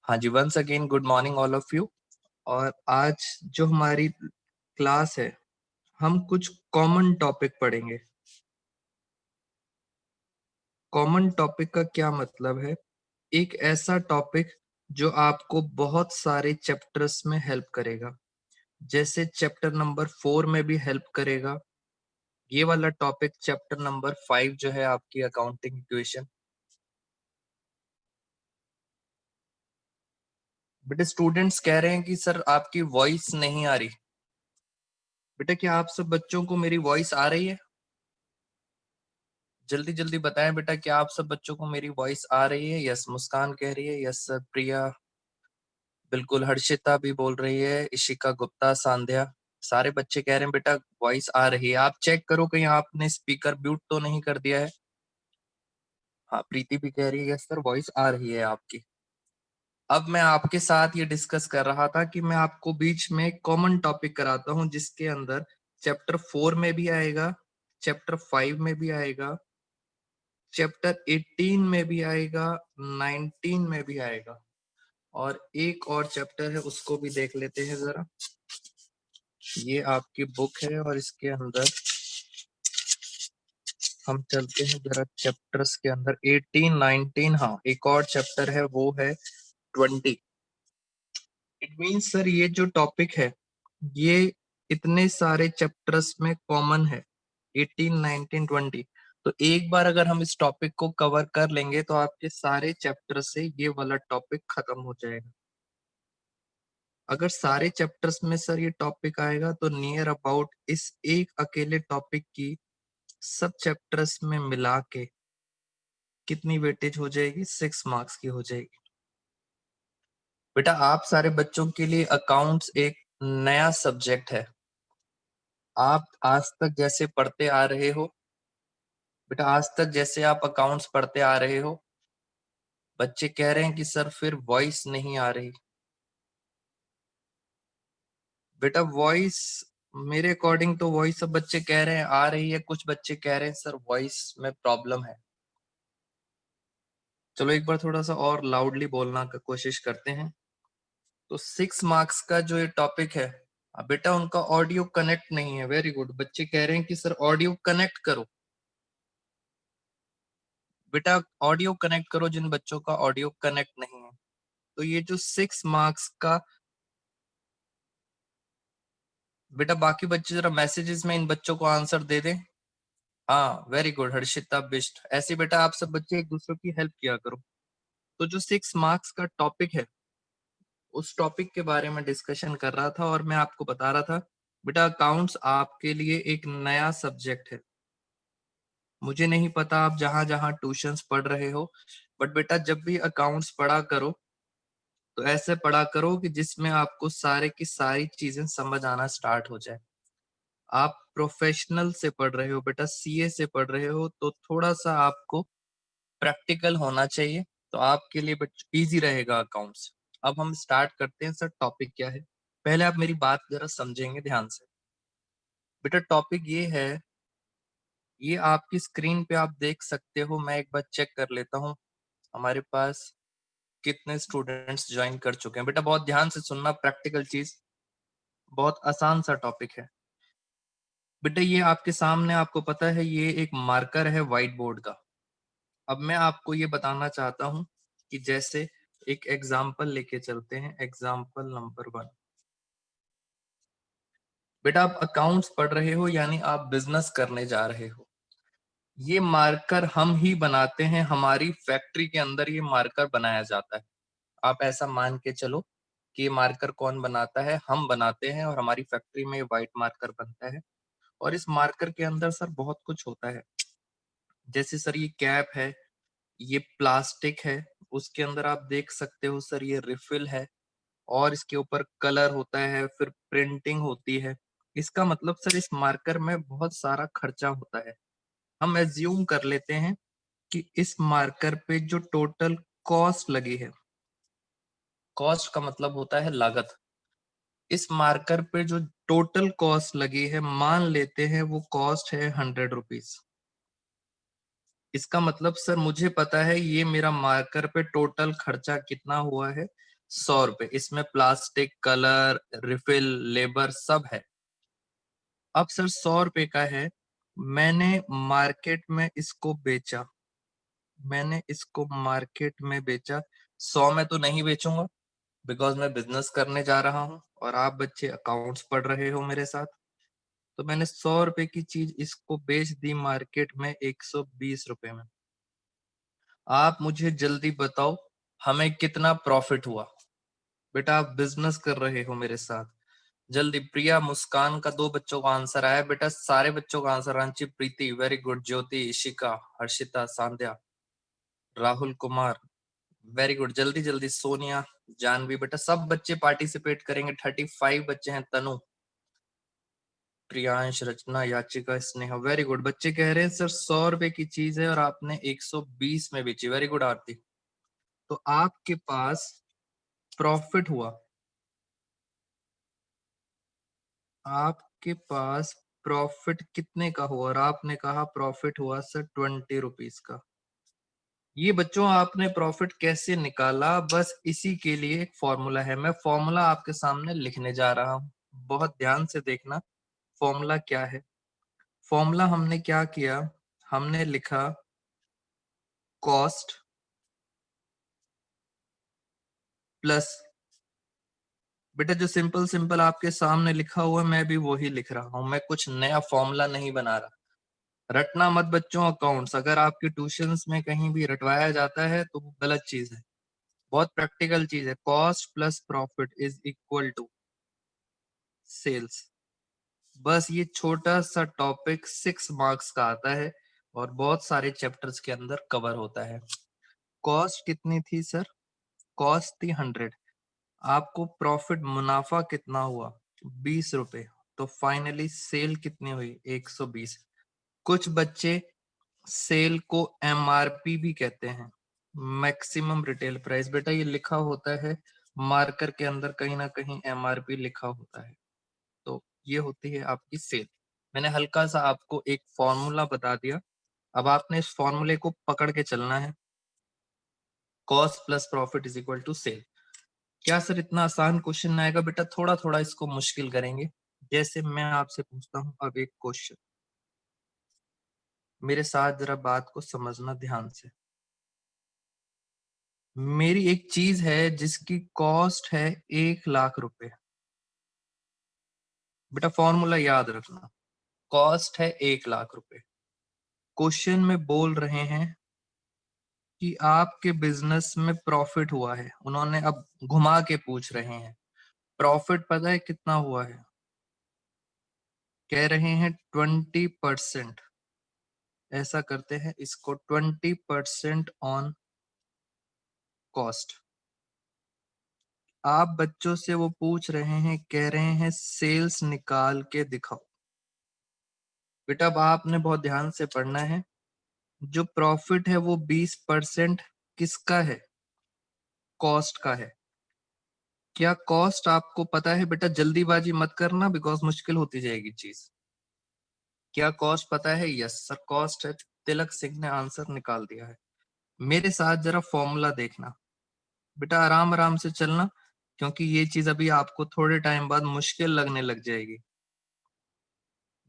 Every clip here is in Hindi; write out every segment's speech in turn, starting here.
हाँ जी, once again good morning all of you. और आज जो हमारी क्लास है, हम कुछ कॉमन टॉपिक पढ़ेंगे। कॉमन टॉपिक का क्या मतलब है? एक ऐसा टॉपिक जो आपको बहुत सारे चैप्टर्स में हेल्प करेगा, जैसे चैप्टर नंबर 4 में भी हेल्प करेगा। ये वाला टॉपिक चैप्टर नंबर 5 जो है आपकी अकाउंटिंग इक्वेशन। बेटे स्टूडेंट्स कह रहे हैं कि सर आपकी वॉइस नहीं आ रही। बेटा क्या आप सब बच्चों को मेरी वॉइस आ रही है? जल्दी जल्दी बताएं बेटा, क्या आप सब बच्चों को मेरी वॉइस आ रही है? यस, मुस्कान कह रही है यस सर, प्रिया बिल्कुल, हर्षिता भी बोल रही है, इशिका गुप्ता, सांध्या, सारे बच्चे कह रहे हैं बेटा वॉइस आ रही है। आप चेक करो कहीं आपने स्पीकर म्यूट तो नहीं कर दिया है। हाँ, प्रीति भी कह रही है यस सर, वॉइस आ रही है आपकी। अब मैं आपके साथ ये डिस्कस कर रहा था कि मैं आपको बीच में कॉमन टॉपिक कराता हूँ, जिसके अंदर चैप्टर 4 में भी आएगा, चैप्टर 5 में भी आएगा, चैप्टर 18 में भी आएगा, 19 में भी आएगा, और एक और चैप्टर है उसको भी देख लेते हैं जरा। ये आपकी बुक है और इसके अंदर हम चलते हैं जरा चैप्टर्स के अंदर। 18, 19, हाँ एक और चैप्टर है वो है 20। इट मीन्स सर ये जो टॉपिक है ये इतने सारे चैप्टर्स में कॉमन है, 18, 19, 20। तो एक बार अगर हम इस टॉपिक को कवर कर लेंगे तो आपके सारे चैप्टर से ये वाला टॉपिक खत्म हो जाएगा। अगर सारे चैप्टर्स में सर ये टॉपिक आएगा तो नियर अबाउट इस एक अकेले टॉपिक की सब चैप्टर्स में मिला के कितनी वेटेज हो जाएगी? 6 मार्क्स की हो जाएगी। बेटा आप सारे बच्चों के लिए अकाउंट्स एक नया सब्जेक्ट है। आप आज तक जैसे पढ़ते आ रहे हो, बेटा आज तक जैसे आप अकाउंट्स पढ़ते आ रहे हो, बच्चे कह रहे हैं कि सर फिर वॉइस नहीं आ रही। बेटा वॉइस मेरे अकॉर्डिंग तो वॉइस सब बच्चे कह रहे हैं आ रही है, कुछ बच्चे कह रहे हैं सर वॉइस में प्रॉब्लम है। चलो एक बार थोड़ा सा और लाउडली बोलना का कोशिश करते हैं। तो 6 मार्क्स का जो ये टॉपिक है, बेटा उनका ऑडियो कनेक्ट नहीं है। वेरी गुड, बच्चे कह रहे हैं कि सर ऑडियो कनेक्ट करो। बेटा ऑडियो कनेक्ट करो जिन बच्चों का ऑडियो कनेक्ट नहीं है। तो ये जो 6 मार्क्स का, बेटा बाकी बच्चे जरा मैसेजेस में इन बच्चों को आंसर दे दें। हाँ वेरी गुड हर्षिता बिष्ट, ऐसे बेटा आप सब बच्चे एक दूसरे की हेल्प किया करो। तो जो 6 मार्क्स का टॉपिक है उस टॉपिक के बारे में डिस्कशन कर रहा था और मैं आपको बता रहा था बेटा अकाउंट्स आपके लिए एक नया सब्जेक्ट है। मुझे नहीं पता आप जहां जहां ट्यूशंस पढ़ रहे हो, बट बेटा जब भी अकाउंट्स पढ़ा करो तो ऐसे पढ़ा करो कि जिसमें आपको सारे की सारी चीजें समझ आना स्टार्ट हो जाए। आप प्रोफेशनल से पढ़ रहे हो बेटा, सीए से पढ़ रहे हो, तो थोड़ा सा आपको प्रैक्टिकल होना चाहिए, तो आपके लिए इजी रहेगा अकाउंट्स। अब हम स्टार्ट करते हैं। सर टॉपिक क्या है? पहले आप मेरी बात जरा समझेंगे ध्यान से। बेटा टॉपिक ये है, ये आपकी स्क्रीन पे आप देख सकते हो। मैं एक बार चेक कर लेता हूँ हमारे पास कितने स्टूडेंट्स ज्वाइन कर चुके हैं। बेटा बहुत ध्यान से सुनना, प्रैक्टिकल चीज, बहुत आसान सा टॉपिक है। बेटा ये आपके सामने, आपको पता है ये एक मार्कर है व्हाइट बोर्ड का। अब मैं आपको ये बताना चाहता हूँ कि जैसे एक एग्जाम्पल लेके चलते हैं, एग्जाम्पल नंबर 1। बेटा आप अकाउंट्स पढ़ रहे हो यानी आप बिजनेस करने जा रहे हो। ये मार्कर हम ही बनाते हैं, हमारी फैक्ट्री के अंदर ये मार्कर बनाया जाता है। आप ऐसा मान के चलो कि ये मार्कर कौन बनाता है? हम बनाते हैं, और हमारी फैक्ट्री में व्हाइट मार्कर बनता है। और इस मार्कर के अंदर सर बहुत कुछ होता है। जैसे सर ये कैप है, ये प्लास्टिक है, उसके अंदर आप देख सकते हो सर ये रिफिल है, और इसके ऊपर कलर होता है, फिर प्रिंटिंग होती है। इसका मतलब सर इस मार्कर में बहुत सारा खर्चा होता है। हम एज्यूम कर लेते हैं कि इस मार्कर पे जो टोटल कॉस्ट लगी है, कॉस्ट का मतलब होता है लागत, इस मार्कर पे जो टोटल कॉस्ट लगी है मान लेते हैं वो कॉस्ट है 100 रुपीज। इसका मतलब सर मुझे पता है ये मेरा मार्कर पे टोटल खर्चा कितना हुआ है, ₹100। इसमें प्लास्टिक, कलर, रिफिल, लेबर सब है। अब सर ₹100 का है, मैंने मार्केट में इसको बेचा, मैंने इसको मार्केट में बेचा, 100 में तो नहीं बेचूंगा बिकॉज मैं बिजनेस करने जा रहा हूँ और आप बच्चे अकाउंट्स पढ़ रहे हो मेरे साथ। तो मैंने ₹100 की चीज इसको बेच दी मार्केट में ₹120 में। आप मुझे जल्दी बताओ हमें कितना प्रॉफिट हुआ। बेटा आप बिजनेस कर रहे हो मेरे साथ, जल्दी। प्रिया, मुस्कान का 2 बच्चों का आंसर आया बेटा, सारे बच्चों का आंसर। रांची, प्रीति वेरी गुड, ज्योति, इशिका, हर्षिता, सांध्या, राहुल कुमार वेरी गुड, जल्दी जल्दी। सोनिया, जानवी, बेटा सब बच्चे पार्टिसिपेट करेंगे। 35 बच्चे हैं। तनु, प्रियांश, रचना, याचिका, स्नेहा वेरी गुड। बच्चे कह रहे हैं सर ₹100 की चीज है और आपने 120 में बेची। वेरी गुड आरती। तो आपके पास प्रॉफिट हुआ, आपके पास प्रॉफिट कितने का हुआ? और आपने कहा प्रॉफिट हुआ सर ₹20 का। ये बच्चों आपने प्रॉफिट कैसे निकाला, बस इसी के लिए एक फॉर्मूला है। मैं फॉर्मूला आपके सामने लिखने जा रहा हूं, बहुत ध्यान से देखना। फॉर्मूला क्या है? फॉर्मूला हमने क्या किया, हमने लिखा कॉस्ट प्लस, बेटा जो सिंपल सिंपल आपके सामने लिखा हुआ है मैं भी वही लिख रहा हूं, मैं कुछ नया फॉर्मूला नहीं बना रहा। रटना मत बच्चों अकाउंट्स, अगर आपके ट्यूशंस में कहीं भी रटवाया जाता है तो वो गलत चीज है, बहुत प्रैक्टिकल चीज है। Cost plus profit is equal to sales. बस ये छोटा सा टॉपिक 6 मार्क्स का आता है और बहुत सारे चैप्टर्स के अंदर कवर होता है। कॉस्ट कितनी थी सर? कॉस्ट थी 100। आपको प्रॉफिट मुनाफा कितना हुआ? ₹20। तो फाइनली सेल कितनी हुई? 120। कुछ बच्चे सेल को एमआरपी भी कहते हैं, मैक्सिमम रिटेल प्राइस। बेटा ये लिखा होता है मार्कर के अंदर, कहीं ना कहीं एमआरपी लिखा होता है। तो ये होती है आपकी सेल। मैंने हल्का सा आपको एक फॉर्मूला बता दिया, अब आपने इस फॉर्मूले को पकड़ के चलना है। Cost plus profit is equal to sale. क्या सर इतना आसान क्वेश्चन आएगा? बेटा थोड़ा थोड़ा इसको मुश्किल करेंगे। जैसे मैं आपसे पूछता हूं अब एक क्वेश्चन, मेरे साथ जरा बात को समझना ध्यान से। मेरी एक चीज है जिसकी कॉस्ट है ₹1,00,000। बेटा फॉर्मूला याद रखना, कॉस्ट है ₹1,00,000। क्वेश्चन में बोल रहे हैं कि आपके बिजनेस में प्रॉफिट हुआ है, उन्होंने अब घुमा के पूछ रहे हैं प्रॉफिट पता है कितना हुआ है? कह रहे हैं 20%। ऐसा करते हैं इसको 20% ऑन कॉस्ट। आप बच्चों से वो पूछ रहे हैं, कह रहे हैं सेल्स निकाल के दिखाओ। बेटा अब आपने बहुत ध्यान से पढ़ना है। जो प्रॉफिट है वो 20% किसका है? कॉस्ट का है। क्या कॉस्ट आपको पता है? बेटा जल्दीबाजी मत करना बिकॉज मुश्किल होती जाएगी चीज। क्या कॉस्ट पता है? यस सर कॉस्ट है। तिलक सिंह ने आंसर निकाल दिया है। मेरे साथ जरा फॉर्मूला देखना। बेटा आराम आराम से चलना क्योंकि ये चीज अभी आपको थोड़े टाइम बाद मुश्किल लगने लग जाएगी।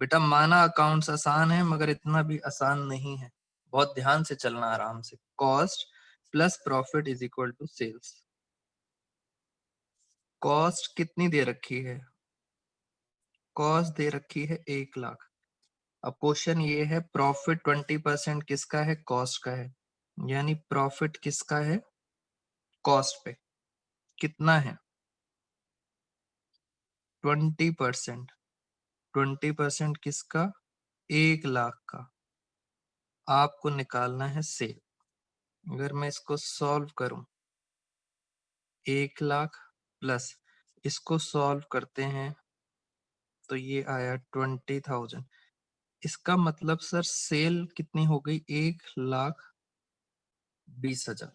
बेटा माना अकाउंट्स आसान है मगर इतना भी आसान नहीं है, बहुत ध्यान से चलना आराम से। Cost plus profit is equal to sales. Cost कितनी दे रखी है? कॉस्ट दे रखी है 1,00,000। अब क्वेश्चन ये है प्रॉफिट 20% किसका है? कॉस्ट का है। यानी प्रॉफिट किसका है? कॉस्ट पे। कितना है? 20%। 20% किसका? 1,00,000 का। आपको निकालना है सेल। अगर मैं इसको सॉल्व करूं, 1,00,000 प्लस इसको सॉल्व करते हैं तो ये आया 20,000। इसका मतलब सर सेल कितनी हो गई? 1,20,000।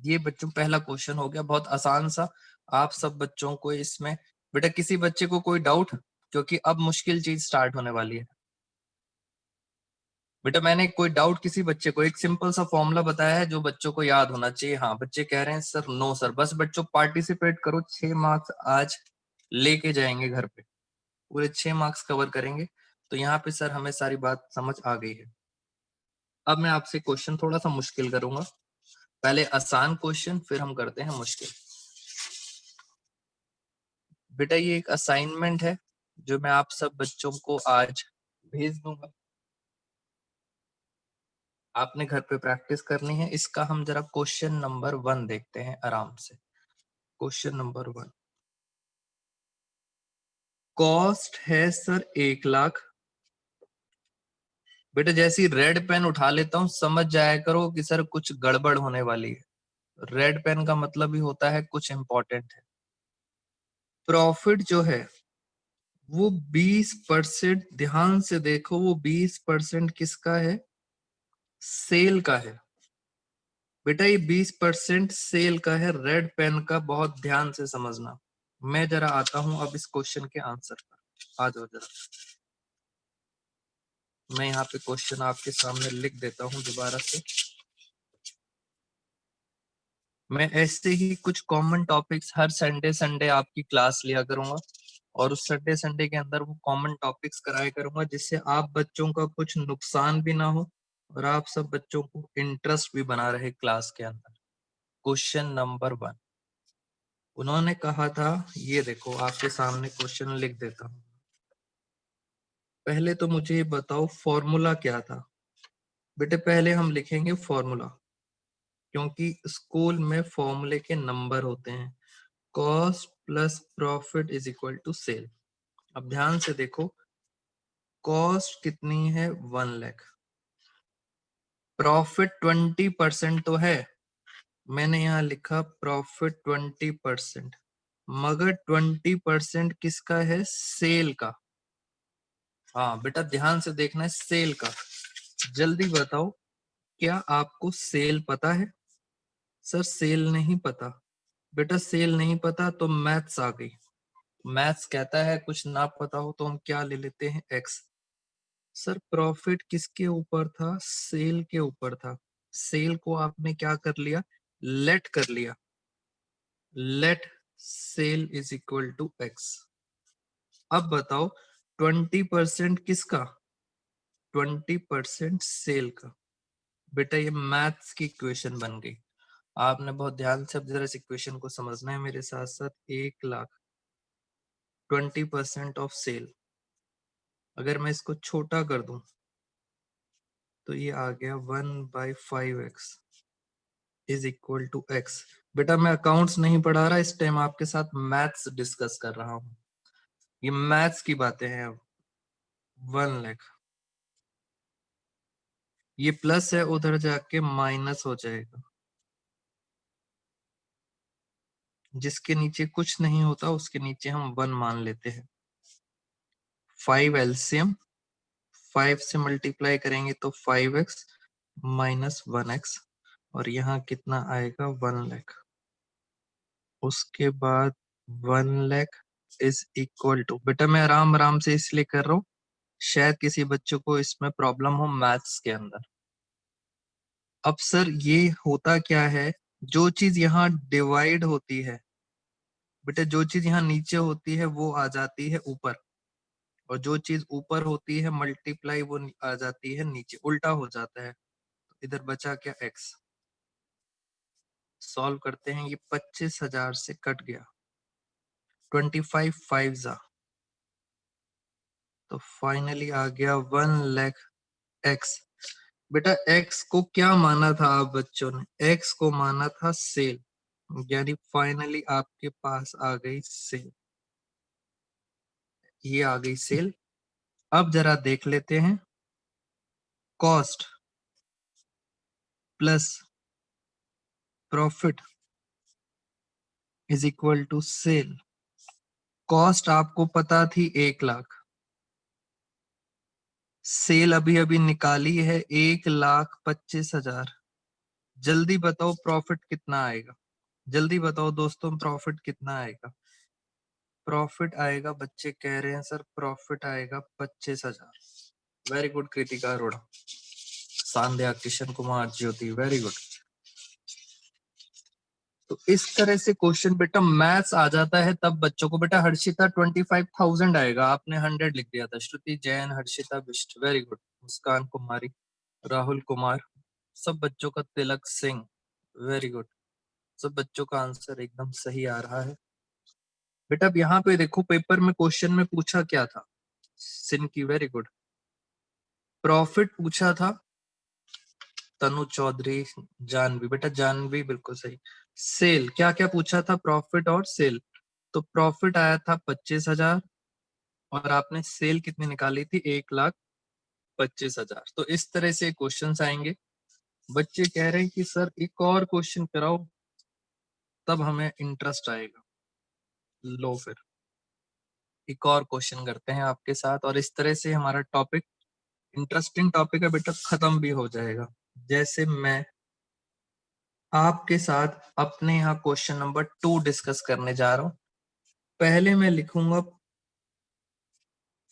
ये बच्चों पहला क्वेश्चन हो गया, बहुत आसान सा। आप सब बच्चों को इसमें, बेटा किसी बच्चे को कोई डाउट? क्योंकि अब मुश्किल चीज स्टार्ट होने वाली है। बेटा मैंने कोई डाउट किसी बच्चे को एक सिंपल सा फॉर्मूला बताया है जो बच्चों को याद होना चाहिए। हाँ बच्चे कह रहे हैं सर नो सर, बस बच्चों पार्टिसिपेट करो, 6 मार्क्स आज लेके जाएंगे घर पे, पूरे 6 मार्क्स कवर करेंगे। तो यहाँ पे सर हमें सारी बात समझ आ गई है। अब मैं आपसे क्वेश्चन थोड़ा सा मुश्किल करूंगा, पहले आसान क्वेश्चन फिर हम करते हैं मुश्किल। बेटा ये एक असाइनमेंट है जो मैं आप सब बच्चों को आज भेज दूंगा, आपने घर पे प्रैक्टिस करनी है। इसका हम जरा क्वेश्चन नंबर 1 देखते हैं आराम से। क्वेश्चन नंबर 1, कॉस्ट है सर 1 लाख। बेटा जैसी रेड पेन उठा लेता हूं समझ जाया करो कि सर कुछ गड़बड़ होने वाली है। रेड पेन का मतलब ही होता है कुछ इंपॉर्टेंट है। प्रॉफिट जो है वो 20%, ध्यान से देखो, वो 20% किसका है? सेल का है। बेटा ये 20% सेल का है, रेड पेन का, बहुत ध्यान से समझना। मैं जरा आता हूं अब इस क्वेश्चन के आंसर पर, आ जाओ जरा। मैं यहाँ पे क्वेश्चन आपके सामने लिख देता हूँ दोबारा से। मैं ऐसे ही कुछ कॉमन टॉपिक्स हर संडे संडे आपकी क्लास लिया करूंगा और उस संडे संडे के अंदर वो कॉमन टॉपिक्स कराया करूंगा जिससे आप बच्चों का कुछ नुकसान भी ना हो और आप सब बच्चों को इंटरेस्ट भी बना रहे क्लास के अंदर। क्वेश्चन नंबर 1 उन्होंने कहा था, ये देखो आपके सामने क्वेश्चन लिख देता हूँ। पहले तो मुझे ये बताओ फॉर्मूला क्या था। बेटे पहले हम लिखेंगे फॉर्मूला, क्योंकि स्कूल में फॉर्मूले के नंबर होते हैं। Cost plus profit is equal to sale. अब ध्यान से देखो, कॉस्ट कितनी है? 1 लाख। प्रॉफिट 20% तो है, मैंने यहाँ लिखा प्रॉफिट 20%, मगर 20% किसका है? सेल का। हाँ बेटा ध्यान से देखना है, सेल का। जल्दी बताओ, क्या आपको सेल पता है? सर सेल नहीं पता। बेटा सेल नहीं पता तो मैथ्स आ गई। मैथ्स कहता है कुछ ना पता हो तो हम क्या ले लेते हैं? एक्स। सर प्रॉफिट किसके ऊपर था? सेल के ऊपर था। सेल को आपने क्या कर लिया? लेट कर लिया। Let sale is equal to x. अब बताओ 20% किसका? 20% सेल का। बेटा ये मैथ्स की इक्वेशन बन गई। आपने बहुत ध्यान से अब जरा इस इक्वेशन को समझना है मेरे साथ साथ। 1 लाख 20% ऑफ सेल, अगर मैं इसको छोटा कर दूं तो ये आ गया 1/5x is equal to x. बेटा मैं अकाउंट्स नहीं पढ़ा रहा इस टाइम, आपके साथ मैथ्स डिस्कस कर रहा हूं। ये मैथ्स की बातें हैं। अब 1 लाख, ये प्लस है उधर जाके माइनस हो जाएगा। जिसके नीचे कुछ नहीं होता उसके नीचे हम 1 मान लेते हैं। 5 एलसीएम, 5 से मल्टीप्लाई करेंगे तो 5x माइनस 1x, और यहाँ कितना आएगा? 1 लाख। उसके बाद 1 लाख इज इक्वल टू, बेटा मैं आराम आराम से इसलिए कर रहा हूँ शायद किसी बच्चों को इसमें प्रॉब्लम हो मैथ्स के अंदर। अब सर ये होता क्या है, जो चीज यहाँ डिवाइड होती है, बेटा जो चीज यहाँ नीचे होती है वो आ जाती है ऊपर, और जो चीज ऊपर होती है मल्टीप्लाई वो आ जाती है नीचे, उल्टा हो जाता है। तो इधर बचा क्या? एक्स। सॉल्व करते हैं, ये 25,000 से कट गया, 25 5 जा, तो फाइनली आ गया 1 लाख एक्स। बेटा एक्स को क्या माना था आप बच्चों ने? एक्स को माना था सेल, यानी फाइनली आपके पास आ गई सेल। ये आ गई सेल। अब जरा देख लेते हैं, cost plus profit is equal to sale. Cost आपको पता थी 1 लाख, सेल अभी अभी निकाली है 1,25,000। जल्दी बताओ प्रॉफिट कितना आएगा? जल्दी बताओ दोस्तों प्रॉफिट कितना आएगा? प्रॉफिट आएगा, बच्चे कह रहे हैं सर प्रॉफिट आएगा 25,000। Very good Kritika Arora. Sandhya, Kishan Kumar, Jyoti, very good. तो इस तरह से क्वेश्चन बेटा मैथ्स आ जाता है तब बच्चों को। बेटा हर्षिता 25,000 आएगा, आपने 100 लिख दिया था। श्रुति जैन, हर्षिता बिष्ट, वेरी गुड। मुस्कान कुमारी, राहुल कुमार, सब बच्चों का, तिलक सिंह, वेरी गुड। सब बच्चों का आंसर एकदम सही आ रहा है। बेटा अब यहाँ पे देखो पेपर में क्वेश्चन में पूछा क्या था। सिन की, वेरी गुड। प्रॉफिट पूछा था, तनु चौधरी, जानवी, बेटा जानवी बिल्कुल सही। सेल क्या क्या पूछा था, प्रॉफिट और सेल। तो प्रॉफिट आया था 25,000 और आपने सेल कितनी निकाली थी, 1,25,000। तो इस तरह से क्वेश्चंस आएंगे। बच्चे कह रहे हैं कि सर एक और क्वेश्चन कराओ, तब हमें इंटरेस्ट आएगा। लो फिर एक और क्वेश्चन करते हैं आपके साथ, और इस तरह से हमारा टॉपिक, इंटरेस्टिंग टॉपिक है बेटा, खत्म भी हो जाएगा। जैसे मैं आपके साथ अपने यहाँ क्वेश्चन नंबर 2 डिस्कस करने जा रहा हूं। पहले मैं लिखूंगा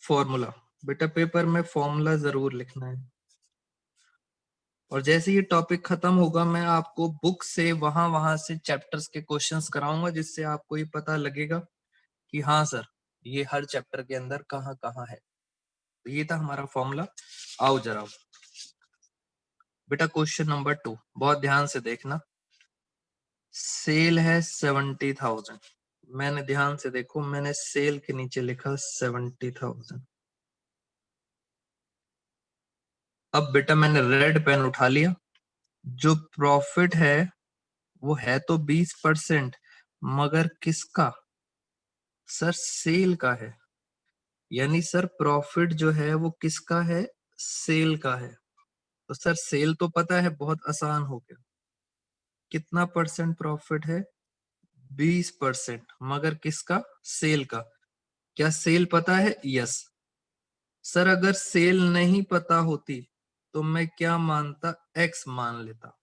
फॉर्मूला। बेटा पेपर में फॉर्मूला जरूर लिखना है। और जैसे ये टॉपिक खत्म होगा मैं आपको बुक से वहां से चैप्टर्स के क्वेश्चंस कराऊंगा, जिससे आपको ये पता लगेगा कि हाँ सर ये हर चैप्टर के अंदर कहाँ कहाँ है। तो ये था हमारा फॉर्मूला। आओ जरा बेटा क्वेश्चन नंबर 2 बहुत ध्यान से देखना। सेल है 70,000। मैंने ध्यान से देखो, मैंने सेल के नीचे लिखा 70,000। अब बेटा मैंने रेड पेन उठा लिया। जो प्रॉफिट है वो है तो 20%, मगर किसका, सर सेल का है। यानी सर प्रॉफिट जो है वो किसका है, सेल का है। तो सर सेल तो पता है, बहुत आसान हो गया। कितना परसेंट प्रॉफिट है, 20%, मगर किसका, सेल का। क्या सेल पता है, यस। सर अगर सेल नहीं पता होती तो मैं क्या मानता, एक्स मान लेता।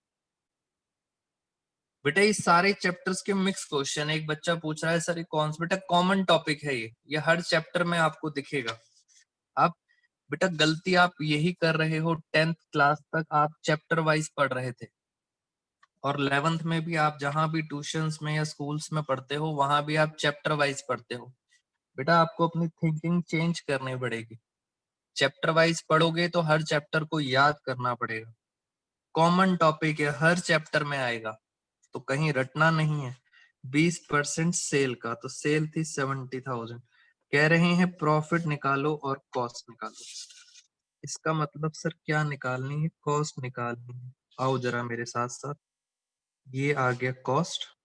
बेटा ये सारे चैप्टर्स के मिक्स क्वेश्चन। एक बच्चा पूछ रहा है सर ये कौन सा, बेटा कॉमन टॉपिक है ये हर चैप्टर में आपको दिखेगा। आप बेटा गलती आप यही कर रहे हो, 10th क्लास तक आप चैप्टर वाइज पढ़ रहे थे, और 11th में भी आप जहां भी ट्यूशंस में या स्कूल्स में पढ़ते हो वहां भी आप चैप्टर वाइज पढ़ते हो। बेटा आपको अपनी थिंकिंग चेंज करनी पड़ेगी। चैप्टर वाइज पढ़ोगे तो हर चैप्टर को याद करना पड़ेगा। कॉमन टॉपिक है, हर चैप्टर में आएगा, तो कहीं रटना नहीं है। 20% सेल का, तो सेल थी 70,000। कह रहे हैं प्रॉफिट निकालो और कॉस्ट निकालो। इसका मतलब सर क्या निकालनी है, कॉस्ट निकालनी है। आओ जरा मेरे साथ साथ, ये आ गया कॉस्ट।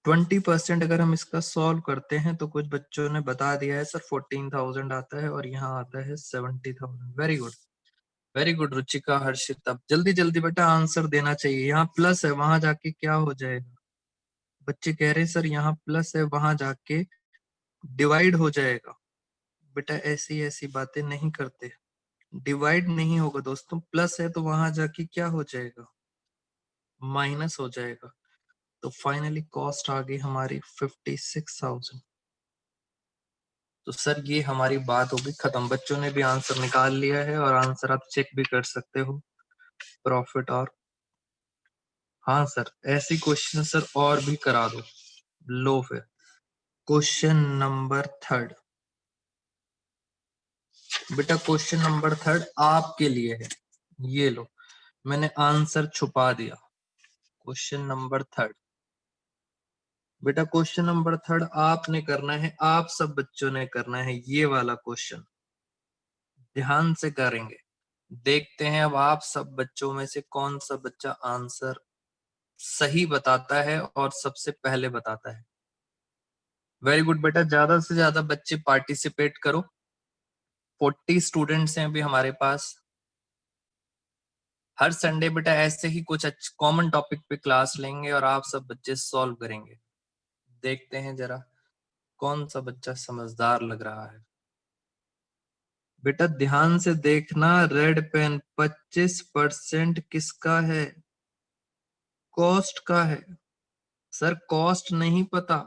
20% अगर हम इसका सॉल्व करते हैं तो कुछ बच्चों ने बता दिया है सर 14,000 आता है, और यहाँ आता है 70,000। Very good, very good Ruchika, Harshit. अब जल्दी जल्दी बेटा आंसर देना चाहिए। यहाँ प्लस है, वहां जाके क्या हो जाएगा। बच्चे कह रहे हैं सर यहाँ प्लस है, वहां जाके डिवाइड हो जाएगा। बेटा ऐसी ऐसी बातें नहीं करते, डिवाइड नहीं होगा दोस्तों। प्लस है तो वहां जाके क्या हो जाएगा, माइनस हो जाएगा। तो फाइनली कॉस्ट आ गई हमारी 56,000। तो सर ये हमारी बात होगी खत्म। बच्चों ने भी आंसर निकाल लिया है, और आंसर आप चेक भी कर सकते हो, प्रॉफिट और। हाँ सर ऐसी क्वेश्चन सर और भी करा दो। लो फिर क्वेश्चन नंबर 3। बेटा क्वेश्चन नंबर 3 आपके लिए है, ये लो मैंने आंसर छुपा दिया। क्वेश्चन नंबर 3 बेटा, क्वेश्चन नंबर 3 आपने करना है, आप सब बच्चों ने करना है। ये वाला क्वेश्चन ध्यान से करेंगे। देखते हैं अब आप सब बच्चों में से कौन सा बच्चा आंसर सही बताता है और सबसे पहले बताता है। वेरी गुड बेटा, ज्यादा से ज्यादा बच्चे पार्टिसिपेट करो। 40 स्टूडेंट्स हैं अभी हमारे पास। हर संडे बेटा ऐसे ही कुछ कॉमन टॉपिक पे क्लास लेंगे और आप सब बच्चे सॉल्व करेंगे। देखते हैं जरा कौन सा बच्चा समझदार लग रहा है। बेटा ध्यान से देखना, रेड पेन, 25% किसका है, कॉस्ट का है। सर कॉस्ट नहीं पता,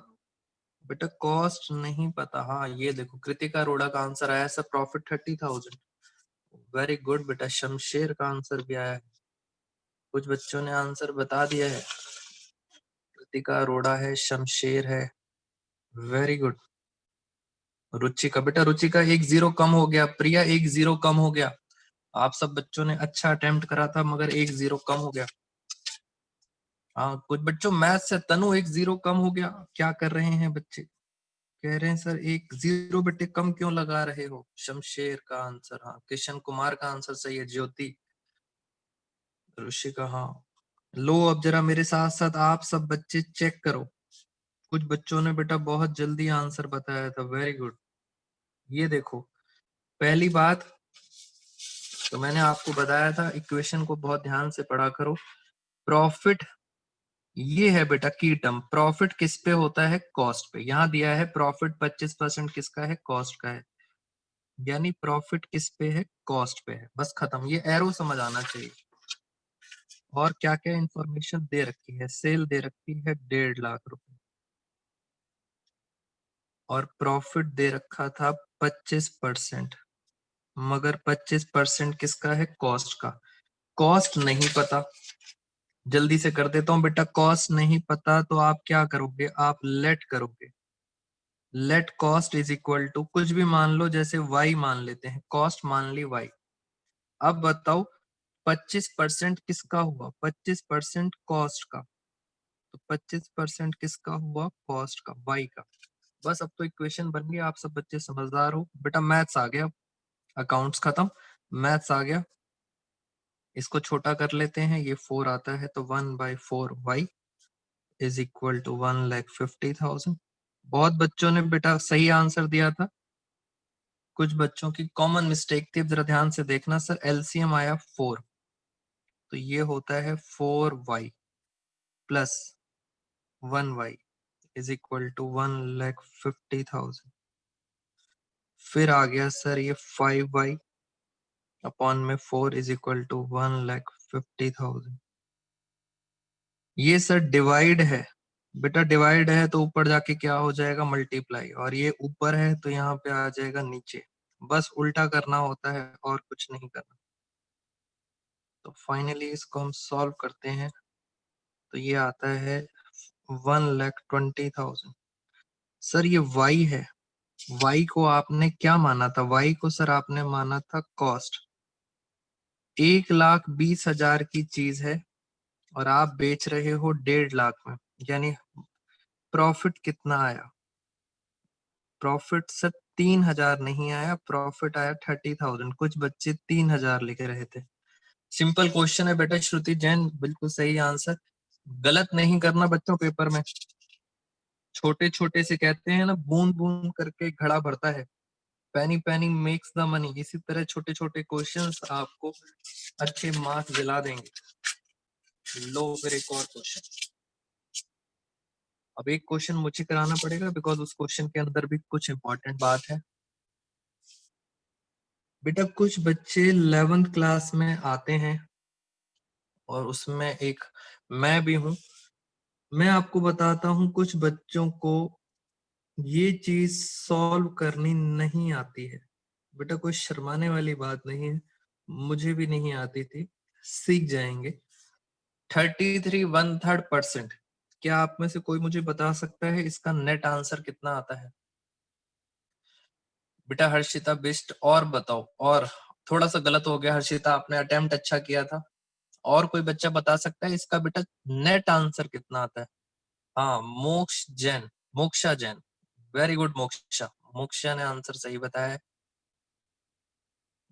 बेटा कॉस्ट नहीं पता। हाँ ये देखो कृतिका अरोड़ा का आंसर आया सर प्रॉफिट 30,000। वेरी गुड बेटा, शमशेर का आंसर भी आया है। कुछ बच्चों ने आंसर बता दिया है। कृतिका अरोड़ा है, शमशेर है, वेरी गुड। रुचिका, बेटा रुचिका 1-0 कम हो गया। प्रिया 1-0 कम हो गया। आप सब बच्चों ने अच्छा अटेम्प्ट करा था मगर 1-0 कम हो गया। हाँ, कुछ बच्चों मैथ से तनु 1-0 कम हो गया। क्या कर रहे हैं बच्चे? कह रहे हैं सर 1-0 बेटे कम क्यों लगा रहे हो? शमशेर का आंसर, हाँ। किशन कुमार का आंसर सही है। ज्योति, ऋषिका, हाँ। लो अब जरा मेरे साथ साथ आप सब बच्चे चेक करो। कुछ बच्चों ने बेटा बहुत जल्दी आंसर बताया था, वेरी गुड। ये देखो, पहली बात तो मैंने आपको बताया था, इक्वेशन को बहुत ध्यान से पढ़ा करो। प्रॉफिट, ये है बेटा की टर्म। प्रॉफिट किस पे होता है? कॉस्ट पे। यहां दिया है प्रॉफिट 25% किसका है? कॉस्ट का है। यानी प्रॉफिट किस पे है? कॉस्ट पे है। बस खत्म, ये एरो समझ आना चाहिए। और क्या क्या इंफॉर्मेशन दे रखी है? सेल दे रखी है 1.5 लाख रुपए, और प्रॉफिट दे रखा था 25%। मगर 25% किसका है? कॉस्ट का। कॉस्ट नहीं पता, जल्दी से कर देता हूं बेटा। कॉस्ट नहीं पता तो आप क्या करोगे? आप लेट करोगे। Let cost is equal to कुछ भी मान लो, जैसे y मान लेते हैं, कॉस्ट मान ली y। अब बताओ 25% किसका हुआ? 25% कॉस्ट का। तो 25% किसका हुआ? कॉस्ट का, y का। बस अब तो इक्वेशन बन गई। आप सब बच्चे समझदार हो बेटा। मैथ्स आ गया, अकाउंट्स खत्म, मैथ्स आ गया। इसको छोटा कर लेते हैं, ये 4 आता है तो 1/4 y इज इक्वल टू 1,50,000। बहुत बच्चों ने बेटा सही आंसर दिया था। कुछ बच्चों की कॉमन मिस्टेक थी, अब जरा ध्यान से देखना। सर एलसीएम आया 4, तो ये होता है 4y plus 1y is equal to 1,50,000। फिर आ गया सर ये 5y अपॉन में 4 इज इक्वल टू 1,50,000। ये सर डिवाइड है बेटा, डिवाइड है तो ऊपर जाके क्या हो जाएगा? मल्टीप्लाई। और ये ऊपर है तो यहाँ पे आ जाएगा नीचे। बस उल्टा करना होता है और कुछ नहीं करना। तो फाइनली इसको हम सॉल्व करते हैं तो ये आता है 1,20,000। सर ये y है, y को आपने क्या माना था? y को सर आपने माना था कॉस्ट। 1,20,000 की चीज है और आप बेच रहे हो 1.5 लाख में, यानी प्रॉफिट कितना आया? प्रॉफिट सर 3,000 नहीं आया, प्रॉफिट आया 30,000। कुछ बच्चे 3,000 लिख रहे थे। सिंपल क्वेश्चन है बेटा। श्रुति जैन बिल्कुल सही आंसर। गलत नहीं करना बच्चों पेपर में। छोटे छोटे से कहते हैं ना, बूंद बूंद करके घड़ा भरता है। पैनी पैनी मेक्स द मनी। इसी तरह छोटे छोटे क्वेश्चंस आपको अच्छे मार्क्स दिला देंगे। लो फिर एक और क्वेश्चन। अब एक क्वेश्चन मुझे कराना पड़ेगा बिकॉज उस क्वेश्चन के अंदर भी कुछ इंपॉर्टेंट बात है। बेटा कुछ बच्चे 11th क्लास में आते हैं और उसमें एक मैं भी हूं। मैं आपको बताता हूं, कुछ बच्चों को ये चीज सॉल्व करनी नहीं आती है। बेटा कोई शर्माने वाली बात नहीं है, मुझे भी नहीं आती थी, सीख जाएंगे। 33 1/3%। क्या आप में से कोई मुझे बता सकता है इसका नेट आंसर कितना आता है? बेटा हर्षिता बिस्ट, और बताओ। और थोड़ा सा गलत हो गया हर्षिता, आपने अटेम्प्ट अच्छा किया था। और कोई बच्चा बता सकता है इसका बेटा नेट आंसर कितना आता है? हाँ, मोक्ष जैन, मोक्षा जैन, वेरी गुड मोक्षा। मोक्षा ने आंसर सही बताया है।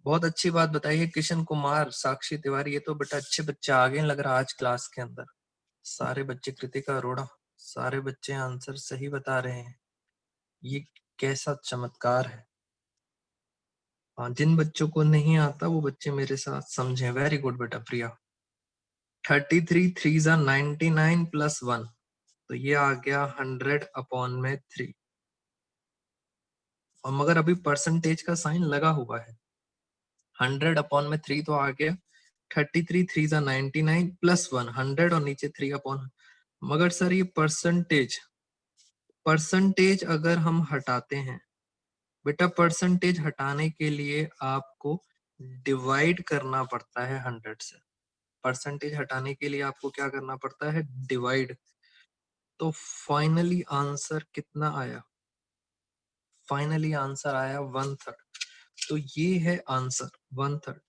बहुत अच्छी बात बताई है किशन कुमार, साक्षी तिवारी। ये तो बेटा अच्छे बच्चे आ गए लग रहा आज क्लास के अंदर। सारे बच्चे, कृतिका अरोड़ा, सारे बच्चे आंसर सही बता रहे हैं। ये कैसा चमत्कार है। हाँ, जिन बच्चों को नहीं आता वो बच्चे मेरे साथ समझें। वेरी गुड बेटा प्रिया। 33 3 99 प्लस 1, तो ये आ गया 100 अपॉन में 3। और मगर अभी परसेंटेज का साइन लगा हुआ है। 100 अपॉन में 3 तो आ गया 33 3 99 प्लस 1, 100 और नीचे 3 अपॉन। मगर सर ये परसेंटेज, परसेंटेज अगर हम हटाते हैं बेटा, परसेंटेज हटाने के लिए आपको डिवाइड करना पड़ता है 100 से। परसेंटेज हटाने के लिए आपको क्या करना पड़ता है? डिवाइड। तो फाइनली आंसर कितना आया? फाइनली आंसर आया 1/3। तो ये है आंसर 1/3।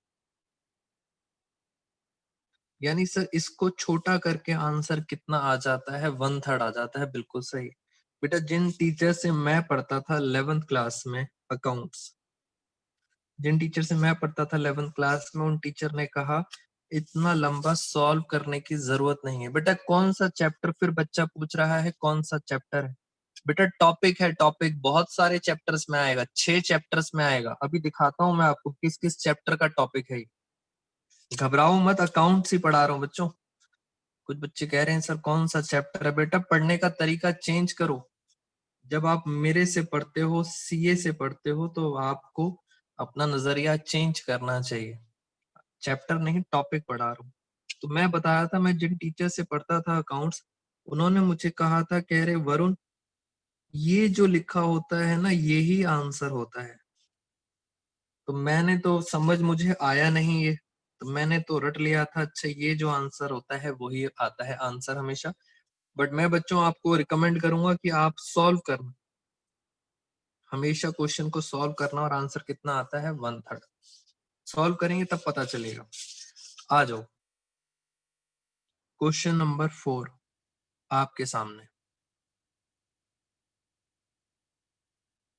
यानी सर इसको छोटा करके आंसर कितना आ जाता है? 1/3 आ जाता है। बिल्कुल सही बेटा। जिन टीचर से मैं पढ़ता था 11th क्लास में अकाउंट्स, जिन टीचर से मैं पढ़ता था 11th क्लास में, उन टीचर ने कहा इतना लंबा सॉल्व करने की जरूरत नहीं है। बेटा कौन सा चैप्टर? फिर बच्चा पूछ रहा है कौन सा चैप्टर है। बेटा टॉपिक है, टॉपिक बहुत सारे चैप्टर्स में आएगा, 6 चैप्टर्स में आएगा। अभी दिखाता हूं मैं आपको किस किस चैप्टर का टॉपिक है। घबराओ मत, अकाउंट्स ही पढ़ा रहा हूँ बच्चों। कुछ बच्चे कह रहे हैं सर कौन सा चैप्टर है? बेटा पढ़ने का तरीका चेंज करो। जब आप मेरे से पढ़ते हो, सीए से पढ़ते हो, तो आपको अपना नजरिया चेंज करना चाहिए। चैप्टर नहीं, टॉपिक पढ़ा रहा हूँ। तो मैं बताया था, मैं जिन टीचर से पढ़ता था अकाउंट्स, उन्होंने मुझे कहा था, कह रहे वरुण ये जो लिखा होता है ना, यही आंसर होता है। तो मैंने तो समझ मुझे आया नहीं ये, तो मैंने तो रट लिया था अच्छा ये जो आंसर होता है वही आता है आंसर हमेशा। बट मैं बच्चों आपको रिकमेंड करूंगा कि आप सॉल्व करना, हमेशा क्वेश्चन को सॉल्व करना। और आंसर कितना आता है? 1/3। सॉल्व करेंगे तब पता चलेगा। आ जाओ, क्वेश्चन नंबर 4 आपके सामने।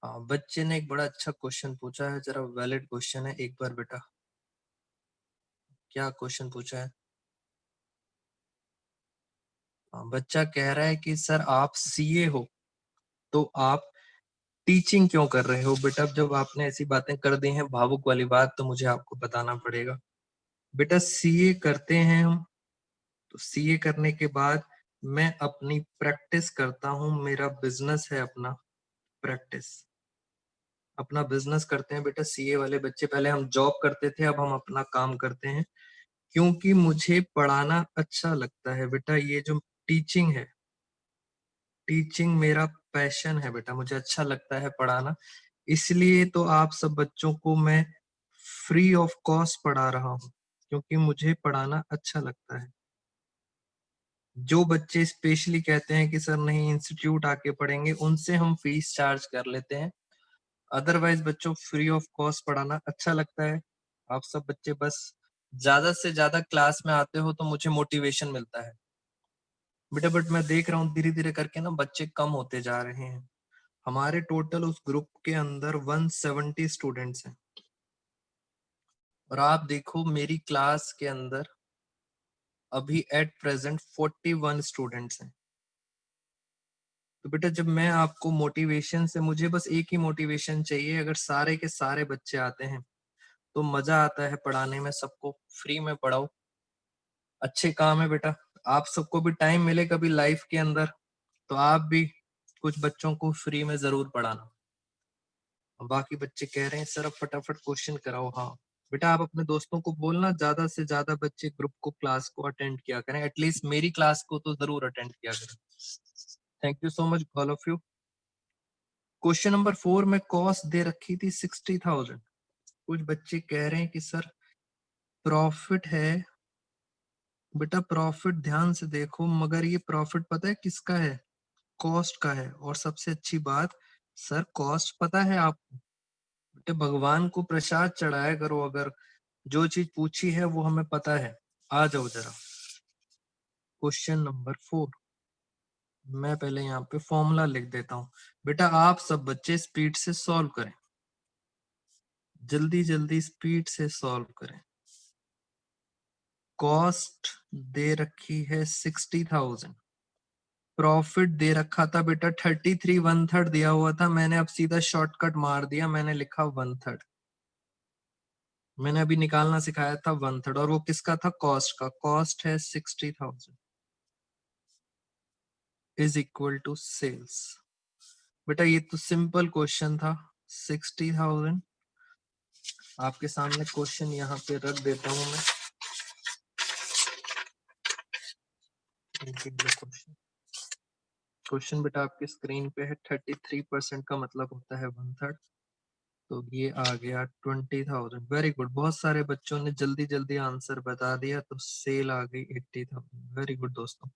हाँ, बच्चे ने एक बड़ा अच्छा क्वेश्चन पूछा है, जरा वैलिड क्वेश्चन है। एक बार बेटा क्या क्वेश्चन पूछा है? हाँ, बच्चा कह रहा है कि सर आप सीए हो तो आप टीचिंग क्यों कर रहे हो? बेटा जब आपने ऐसी बातें कर दी हैं, भावुक वाली बात, तो मुझे आपको बताना पड़ेगा। बेटा सीए करते हैं हम, तो सीए करने के बाद मैं अपनी प्रैक्टिस करता हूँ। मेरा बिजनेस है अपना, प्रैक्टिस अपना बिजनेस करते हैं। बेटा सीए वाले बच्चे, पहले हम जॉब करते थे, अब हम अपना काम करते हैं, क्योंकि मुझे पढ़ाना अच्छा लगता है। बेटा ये जो टीचिंग है, टीचिंग मेरा पैशन है बेटा, मुझे अच्छा लगता है पढ़ाना। इसलिए तो आप सब बच्चों को मैं फ्री ऑफ कॉस्ट पढ़ा रहा हूँ, क्योंकि मुझे पढ़ाना अच्छा लगता है। जो बच्चे स्पेशली कहते हैं कि सर नहीं इंस्टीट्यूट आके पढ़ेंगे, उनसे हम फीस चार्ज कर लेते हैं। अदरवाइज बच्चों फ्री ऑफ कॉस्ट पढ़ाना अच्छा लगता है। आप सब बच्चे बस ज्यादा से ज्यादा क्लास में आते हो तो मुझे मोटिवेशन मिलता है बेटा। बट मैं देख रहा हूँ धीरे धीरे करके ना बच्चे कम होते जा रहे हैं। हमारे टोटल उस ग्रुप के अंदर 170 स्टूडेंट्स हैं, और आप देखो मेरी क्लास के अंदर अभी एट प्रेजेंट 41 स्टूडेंट्स हैं। तो बेटा जब मैं आपको मोटिवेशन से, मुझे बस एक ही मोटिवेशन चाहिए, अगर सारे के सारे बच्चे आते हैं तो मजा आता है पढ़ाने में। सबको फ्री में पढ़ाओ, अच्छे काम है बेटा। आप सबको भी टाइम मिले कभी लाइफ के अंदर, तो आप भी कुछ बच्चों को फ्री में जरूर पढ़ाना। बाकी बच्चे कह रहे हैं सर अब फटाफट क्वेश्चन कराओ। हाँ बेटा, आप अपने दोस्तों को बोलना ज्यादा से ज्यादा बच्चे ग्रुप को, क्लास को अटेंड किया करें। एटलीस्ट मेरी क्लास को तो जरूर अटेंड किया करें। Thank you so much all of you. Question number 4 में कॉस्ट दे रखी थी 60,000। कुछ बच्चे कह रहे हैं कि सर प्रॉफिट है। बेटा प्रॉफिट ध्यान से देखो, मगर ये प्रॉफिट पता है किसका है? कॉस्ट का है। और सबसे अच्छी बात, सर कॉस्ट पता है आपको? बेटे भगवान को प्रसाद चढ़ाया करो, अगर जो चीज पूछी है वो हमें पता है। आ जाओ जरा क्वेश्चन नंबर 4। मैं पहले यहाँ पे फॉर्मूला लिख देता हूँ। बेटा आप सब बच्चे स्पीड से सॉल्व करें, जल्दी जल्दी स्पीड से सॉल्व करें। कॉस्ट दे रखी है 60,000, प्रॉफिट दे रखा था बेटा 33, 1/3 दिया हुआ था। मैंने अब सीधा शॉर्टकट मार दिया, मैंने लिखा 1/3। मैंने अभी निकालना सिखाया था 1/3, और वो किसका था? कॉस्ट का। कॉस्ट है 60,000 इज इक्वल टू सेल्स। बेटा ये तो सिंपल क्वेश्चन था। 60,000 आपके सामने क्वेश्चन यहाँ पे रख देता हूँ मैं। क्वेश्चन क्वेश्चन बेटा आपकी स्क्रीन पे है। 33% का मतलब होता है 1/3। तो ये आ गया 20,000। वेरी गुड, बहुत सारे बच्चों ने जल्दी जल्दी आंसर बता दिया, तो सेल आ गई 80,000। वेरी गुड दोस्तों,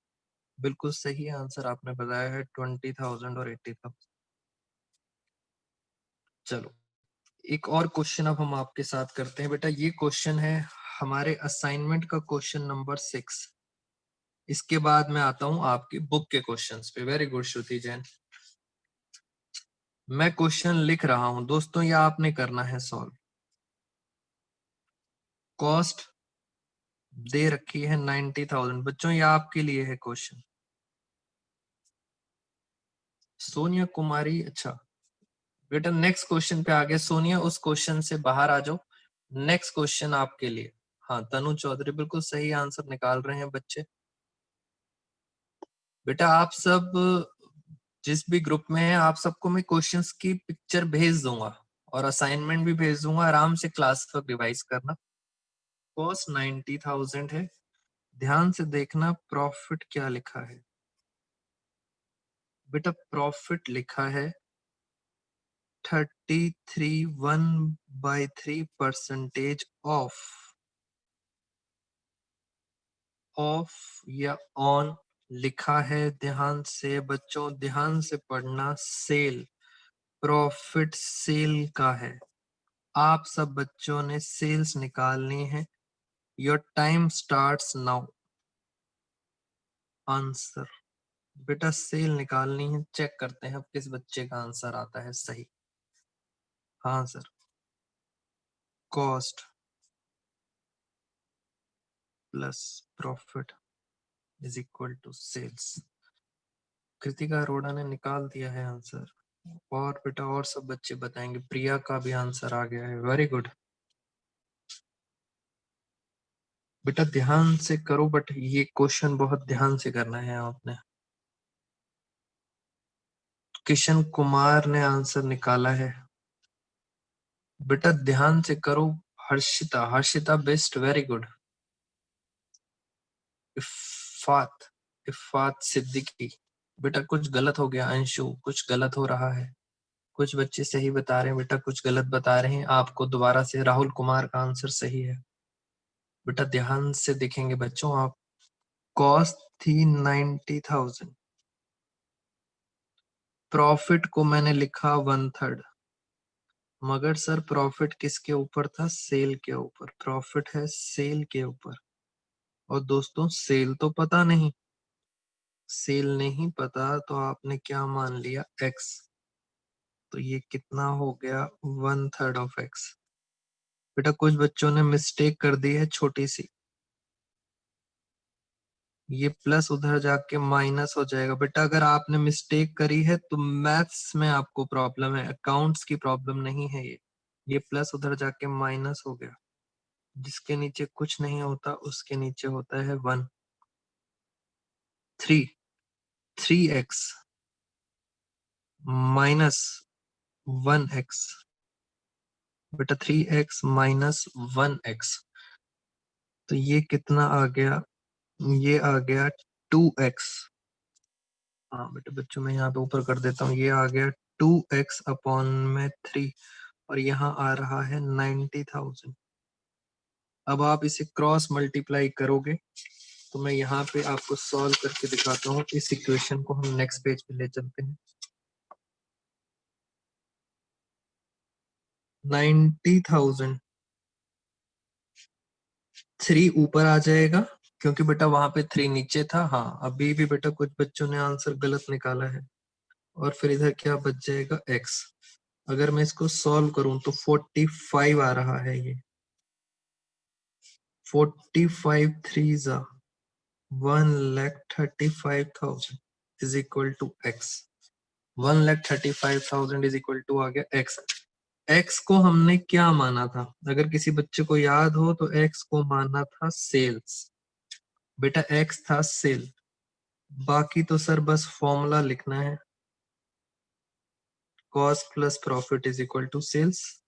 बिल्कुल सही आंसर आपने बताया है, 20,000 और 80,000। चलो एक और क्वेश्चन अब हम आपके साथ करते हैं। बेटा ये क्वेश्चन है हमारे असाइनमेंट का क्वेश्चन नंबर 6। इसके बाद मैं आता हूं आपकी बुक के क्वेश्चंस पे। वेरी गुड श्रुति जैन। मैं क्वेश्चन लिख रहा हूं दोस्तों, ये आपने करना है सॉल्व। कॉस्ट दे रखी है 90,000। बच्चों ये आपके लिए है क्वेश्चन। सोनिया कुमारी, अच्छा बेटा नेक्स्ट क्वेश्चन पे आ गया। सोनिया उस क्वेश्चन से बाहर आ जाओ, नेक्स्ट क्वेश्चन आपके लिए। हाँ तनु चौधरी, बिल्कुल सही आंसर निकाल रहे हैं बच्चे। बेटा आप सब जिस भी ग्रुप में है, आप सबको मैं क्वेश्चंस की पिक्चर भेज दूंगा और असाइनमेंट भी भेज दूंगा। आराम से क्लास पर रिवाइज करना। कॉस्ट 90,000 है। ध्यान से देखना प्रॉफिट क्या लिखा है। बेटा प्रॉफिट लिखा है 33.1/3% ऑफ या ऑन लिखा है। ध्यान से बच्चों, ध्यान से पढ़ना। सेल, प्रॉफिट सेल का है। आप सब बच्चों ने सेल्स निकालनी है। Your time starts now. Answer बेटा सेल निकालनी है। चेक करते हैं अब किस बच्चे का आंसर आता है सही। हाँ sir, cost plus profit is equal to sales. Kritika Arora ने निकाल दिया है आंसर। और बेटा और सब बच्चे बताएंगे। प्रिया का भी आंसर आ गया है। वेरी गुड बेटा, ध्यान से करो, बट ये क्वेश्चन बहुत ध्यान से करना है आपने। किशन कुमार ने आंसर निकाला है। बेटा ध्यान से करो। Harshita, Harshita best, very good. Ifat, Ifat Siddiqui. बेटा कुछ गलत हो गया अंशु, कुछ गलत हो रहा है। कुछ बच्चे सही बता रहे हैं बेटा, कुछ गलत बता रहे हैं। आपको दोबारा से राहुल कुमार का आंसर सही है। बेटा ध्यान से देखेंगे बच्चों आप। कॉस्ट थी 90,000। प्रॉफिट को मैंने लिखा 1/3। मगर सर प्रॉफिट किसके ऊपर था? सेल के ऊपर। प्रॉफिट है सेल के ऊपर। और दोस्तों सेल तो पता नहीं, सेल नहीं पता तो आपने क्या मान लिया? एक्स। तो ये कितना हो गया? 1/3 ऑफ एक्स। बेटा कुछ बच्चों ने मिस्टेक कर दी है छोटी सी। ये प्लस उधर जाके माइनस हो जाएगा। बेटा अगर आपने मिस्टेक करी है तो मैथ्स में आपको प्रॉब्लम है, अकाउंट्स की प्रॉब्लम नहीं है ये प्लस उधर जाके माइनस हो गया। जिसके नीचे कुछ नहीं होता उसके नीचे होता है 1। 3x minus 1x। बेटा 3x माइनस 1x, तो ये कितना आ गया? ये आ गया 2x। हाँ बेटा बच्चों मैं यहाँ पे ऊपर कर देता हूँ। ये आ गया 2x अपॉन में 3, और यहाँ आ रहा है 90,000। अब आप इसे क्रॉस मल्टीप्लाई करोगे तो मैं यहाँ पे आपको सॉल्व करके दिखाता हूँ। इस इक्वेशन को हम नेक्स्ट पेज पे ले चलते हैं। 90,000 3 ऊपर आ जाएगा क्योंकि बेटा वहां पे 3 नीचे था। हाँ अभी भी बेटा कुछ बच्चों ने आंसर गलत निकाला है। और फिर इधर क्या बच जाएगा? x। अगर मैं इसको सॉल्व करूं तो 45 आ रहा है। ये 45 3 जा 1,35,000 is equal to x। 1,35,000 is equal to आ गया x। x को हमने क्या माना था? अगर किसी बच्चे को याद हो तो x को माना था सेल्स। बेटा x था सेल। बाकी तो सर बस फॉर्मूला लिखना है। Cost plus profit is equal to sales.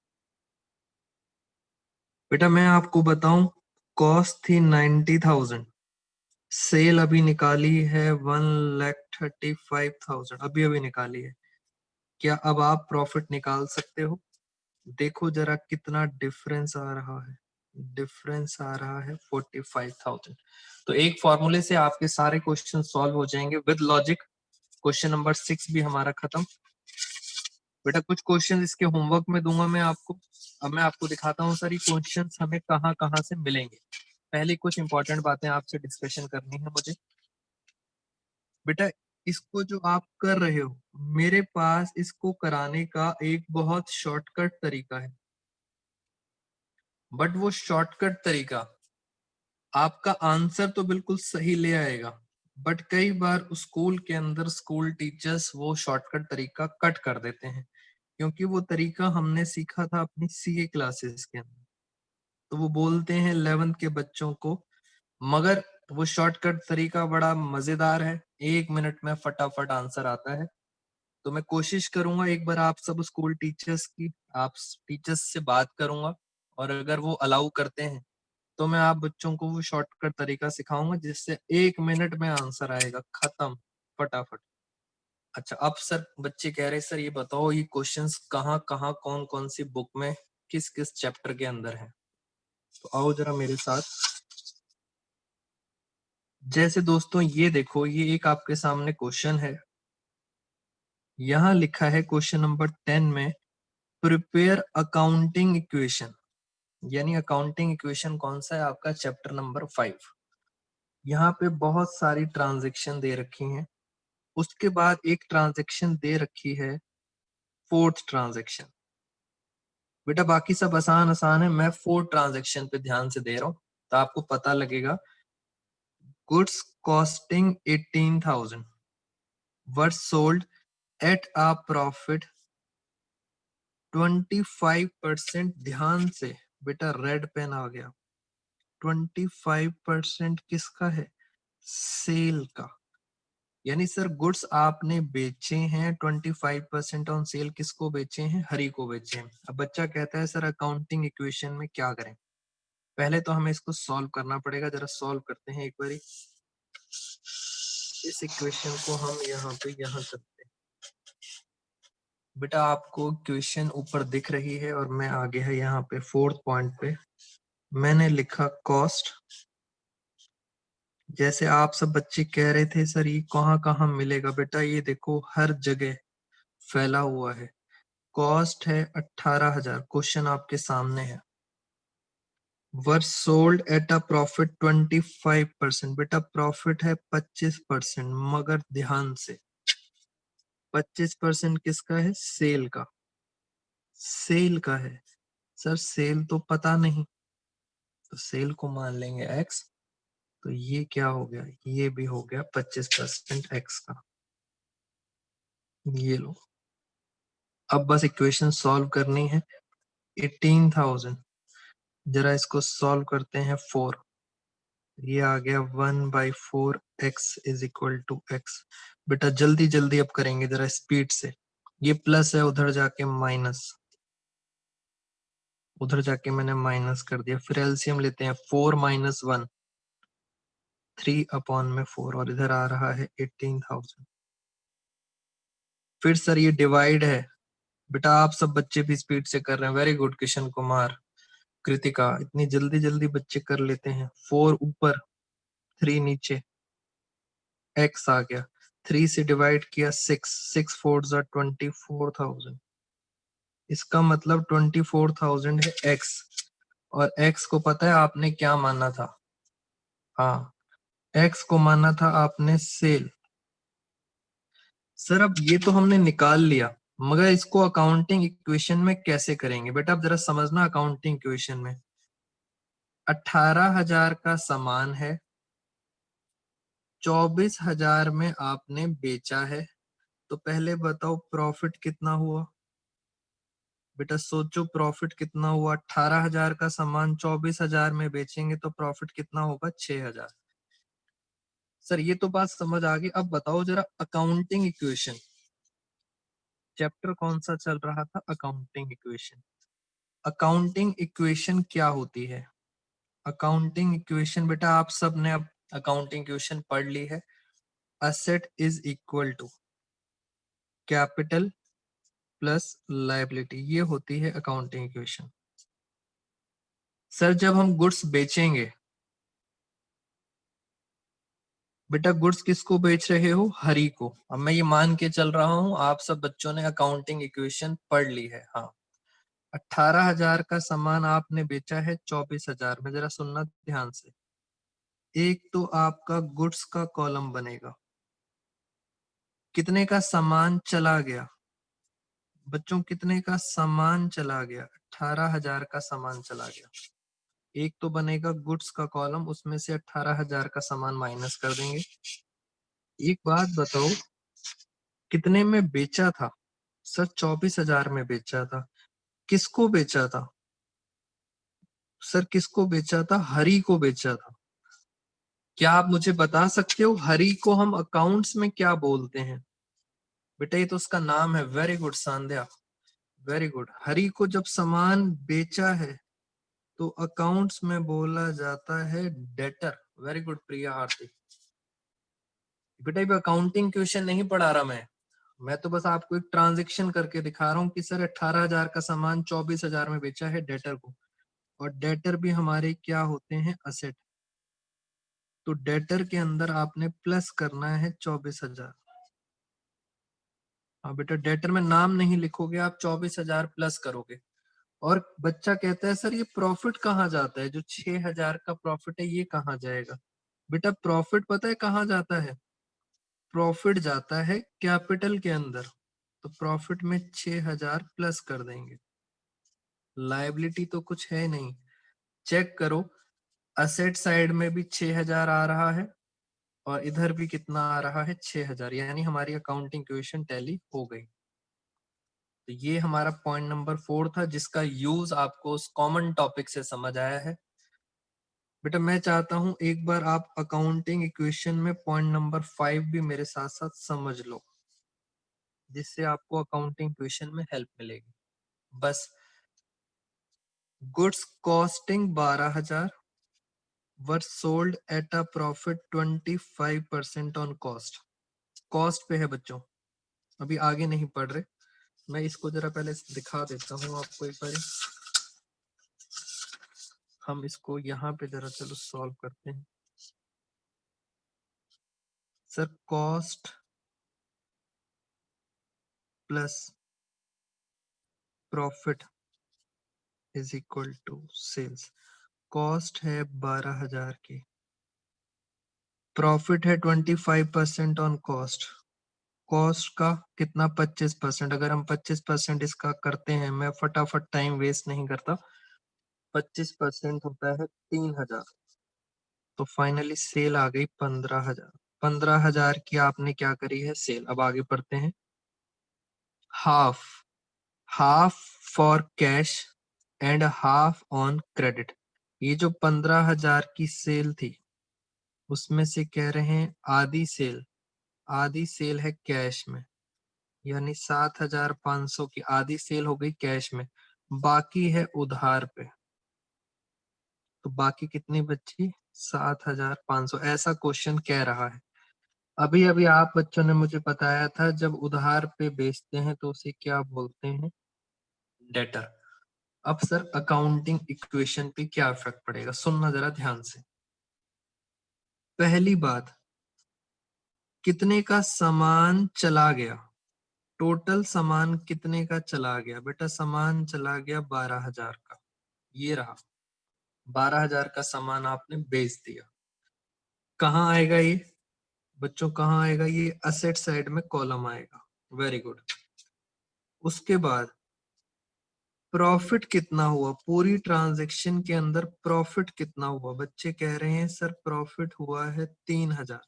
बेटा मैं आपको बताऊं, कॉस्ट थी 90,000, सेल अभी निकाली है 1,35,000, अभी अभी निकाली है। क्या अब आप प्रॉफिट निकाल सकते हो? देखो जरा कितना डिफरेंस आ रहा है, डिफरेंस आ रहा है 45,000। तो एक फॉर्मूले से आपके सारे क्वेश्चन सॉल्व हो जाएंगे विद लॉजिक। क्वेश्चन नंबर 6 भी हमारा खत्म। बेटा कुछ क्वेश्चन इसके होमवर्क में दूंगा मैं आपको। अब मैं आपको दिखाता हूँ सर ये क्वेश्चन हमें कहाँ कहाँ से मिलेंगे। पहले कुछ इंपॉर्टेंट बातें आपसे डिस्कशन करनी है मुझे। बेटा इसको जो आप कर रहे हो, मेरे पास इसको कराने का एक बहुत शॉर्टकट तरीका है, बट वो शॉर्टकट तरीका आपका आंसर तो बिल्कुल सही ले आएगा, बट कई बार स्कूल के अंदर स्कूल टीचर्स वो शॉर्टकट तरीका कट कर देते हैं, क्योंकि वो तरीका हमने सीखा था अपनी सीए क्लासेस के अंदर। तो वो बोलते हैं 11th के बच्चों को, मगर वो शॉर्टकट तरीका बड़ा मजेदार है, 1 मिनट में फटाफट आंसर आता है। तो मैं कोशिश करूंगा एक बार आप सब स्कूल टीचर्स की, आप टीचर्स से बात करूंगा, और अगर वो अलाउ करते हैं तो मैं आप बच्चों को वो शॉर्टकट तरीका सिखाऊंगा जिससे 1 मिनट में आंसर आएगा, खत्म, फटाफट। अच्छा अब सर बच्चे कह रहे सर ये बताओ ये क्वेश्चंस कहाँ कहाँ कौन कौन सी बुक में किस किस चैप्टर के अंदर है। तो आओ जरा मेरे साथ। जैसे दोस्तों ये देखो, ये एक आपके सामने क्वेश्चन है, यहाँ लिखा है क्वेश्चन नंबर 10 में प्रिपेयर अकाउंटिंग इक्वेशन, यानी अकाउंटिंग इक्वेशन कौन सा है आपका, चैप्टर नंबर 5। यहाँ पे बहुत सारी ट्रांजेक्शन दे रखी हैं, उसके बाद एक ट्रांजेक्शन दे रखी है फोर्थ ट्रांजेक्शन। बेटा बाकी सब आसान आसान है, मैं फोर्थ ट्रांजेक्शन पे ध्यान से दे रहा हूँ तो आपको पता लगेगा। Goods costing 18,000 were sold at a profit 25%। ध्यान से बेटा, रेड पेन आ गया। 25% किसका है, सेल का। यानी सर गुड्स आपने बेचे हैं 25% ऑन सेल, किसको बेचे हैं, हरी को बेचे हैं। अब बच्चा कहता है सर अकाउंटिंग इक्वेशन में क्या करें। पहले तो हमें इसको सॉल्व करना पड़ेगा, जरा सॉल्व करते हैं एक बारी। इस इक्वेशन को हम यहाँ पे यहाँ करते हैं। बेटा आपको क्वेश्चन ऊपर दिख रही है और मैं आगे है यहाँ पे फोर्थ पॉइंट पे मैंने लिखा कॉस्ट। जैसे आप सब बच्चे कह रहे थे सर ये कहाँ कहाँ मिलेगा, बेटा ये देखो हर जगह फैला हुआ है। कॉस्ट है 18,000, क्वेश्चन आपके सामने है। Were sold at a profit 25%, बेटा प्रॉफिट है 25%, मगर ध्यान से 25% किसका है, सेल का, सेल का है। सर सेल तो पता नहीं, तो सेल को मान लेंगे एक्स। तो ये क्या हो गया, ये भी हो गया 25% एक्स का। ये लो, अब बस इक्वेशन सॉल्व करनी है। 18,000, जरा इसको सॉल्व करते हैं 4। ये आ गया 1/4 x is equal to x. बेटा जल्दी जल्दी अब करेंगे जरा स्पीड से। ये प्लस है, उधर जाके माइनस, उधर जाके मैंने माइनस कर दिया। फिर एलसीएम लेते हैं, 4 - 1 3/4, और इधर आ रहा है 18,000। फिर सर ये डिवाइड है। बेटा आप सब बच्चे भी स्पीड से कर रहे हैं, वेरी गुड किशन कुमार, कृतिका, इतनी जल्दी जल्दी बच्चे कर लेते हैं। 4 ऊपर 3 नीचे, एक्स आ गया। 3 से डिवाइड किया 6, 6 4 24,000। इसका मतलब 24,000 है एक्स, और एक्स को पता है आपने क्या माना था, हाँ एक्स को माना था आपने सेल। सर अब ये तो हमने निकाल लिया, मगर इसको अकाउंटिंग इक्वेशन में कैसे करेंगे। बेटा अब जरा समझना, अकाउंटिंग इक्वेशन में 18,000 का सामान है, 24,000 में आपने बेचा है, तो पहले बताओ प्रॉफिट कितना हुआ। बेटा सोचो प्रॉफिट कितना हुआ, 18,000 का सामान 24,000 में बेचेंगे तो प्रॉफिट कितना होगा, 6,000। सर ये तो बात समझ आ गई। अब बताओ जरा अकाउंटिंग इक्वेशन, चैप्टर कौन सा चल रहा था, अकाउंटिंग इक्वेशन। अकाउंटिंग इक्वेशन क्या होती है, अकाउंटिंग इक्वेशन बेटा आप सब ने अब अकाउंटिंग इक्वेशन पढ़ ली है। Asset is equal to capital plus liability, ये होती है अकाउंटिंग इक्वेशन। सर जब हम गुड्स बेचेंगे, बेटा गुड्स किसको बेच रहे हो? हरी को। अब मैं ये मान के चल रहा हूं आप सब बच्चों ने अकाउंटिंग इक्वेशन पढ़ ली है। हाँ, 18,000 का सामान आपने बेचा है 24,000 में। जरा सुनना ध्यान से। एक तो आपका गुड्स का कॉलम बनेगा, कितने का सामान चला गया बच्चों, कितने का सामान चला गया? 18,000 का सामान चला गया। एक तो बनेगा गुड्स का कॉलम, उसमें से 18,000 का सामान माइनस कर देंगे। एक बात बताओ, कितने में बेचा था? सर 24,000 में बेचा था। किसको बेचा था? सर किसको बेचा था? हरी को बेचा था। क्या आप मुझे बता सकते हो हरी को हम अकाउंट्स में क्या बोलते हैं? बेटा ये तो उसका नाम है। Very good सांध्या, very good. हरी को जब सामान बेचा है तो अकाउंट्स में बोला जाता है डेटर। वेरी गुड प्रिया आरती। बेटा ये अकाउंटिंग क्वेश्चन नहीं पढ़ा रहा मैं तो बस आपको एक ट्रांजेक्शन करके दिखा रहा हूँ कि सर 18,000 का सामान 24,000 में बेचा है डेटर को, और डेटर भी हमारे क्या होते हैं? असेट। तो डेटर के अंदर आपने प्लस करना है 24,000। हाँ बेटा, डेटर में नाम नहीं लिखोगे आप, 24,000 प्लस करोगे। और बच्चा कहता है सर ये प्रॉफिट कहाँ जाता है? जो 6,000 का प्रॉफिट है ये कहाँ जाएगा? बेटा प्रॉफिट पता है कहाँ जाता है? प्रॉफिट जाता है कैपिटल के अंदर। तो प्रॉफिट में 6,000 प्लस कर देंगे। लायबिलिटी तो कुछ है नहीं, चेक करो। असेट साइड में भी 6,000 आ रहा है और इधर भी कितना आ रहा है? 6,000। यानी हमारी अकाउंटिंग इक्वेशन टैली हो गई। तो ये हमारा पॉइंट नंबर 4 था, जिसका यूज आपको उस कॉमन टॉपिक से समझ आया है। बेटा मैं चाहता हूं एक बार आप अकाउंटिंग इक्वेशन में पॉइंट नंबर 5 भी मेरे साथ साथ समझ लो, जिससे आपको अकाउंटिंग इक्वेशन में हेल्प मिलेगी। बस, goods costing 12,000 were sold at a profit 25% on cost. Cost पे है बच्चों, अभी आगे नहीं पढ़ रहे। मैं इसको जरा पहले दिखा देता हूँ आपको एक बार। हम इसको यहाँ पे जरा चलो सॉल्व करते हैं। Sir cost plus profit is equal to sales. Cost है 12,000 की, प्रॉफिट है 25% ऑन कॉस्ट। कॉस्ट का कितना? 25%। अगर हम 25% इसका करते हैं, मैं फटाफट टाइम वेस्ट नहीं करता, 25% होता है 3,000। तो फाइनली सेल आ गई 15,000। 15,000 की आपने क्या करी है? सेल। अब आगे पढ़ते हैं। Half, half for cash and half on credit. ये जो 15,000 की सेल थी, उसमें से कह रहे हैं आधी सेल, आधी सेल है कैश में, यानी 7,500 की आधी सेल हो गई कैश में, बाकी है उधार पे। तो बाकी कितनी बची? 7,500। ऐसा क्वेश्चन कह रहा है। अभी अभी आप बच्चों ने मुझे बताया था जब उधार पे बेचते हैं तो उसे क्या बोलते हैं? डेटर। अब सर अकाउंटिंग इक्वेशन पे क्या इफेक्ट पड़ेगा? सुनना जरा ध्यान से। पहली बात, कितने का सामान चला गया? टोटल सामान कितने का चला गया? बेटा सामान चला गया 12,000 का। ये रहा 12,000 का सामान आपने बेच दिया। कहाँ आएगा ये बच्चों? कहाँ आएगा ये? असेट साइड में कॉलम आएगा। Very good. उसके बाद प्रॉफिट कितना हुआ? पूरी ट्रांजैक्शन के अंदर प्रॉफिट कितना हुआ? बच्चे कह रहे हैं सर प्रॉफिट हुआ है 3,000।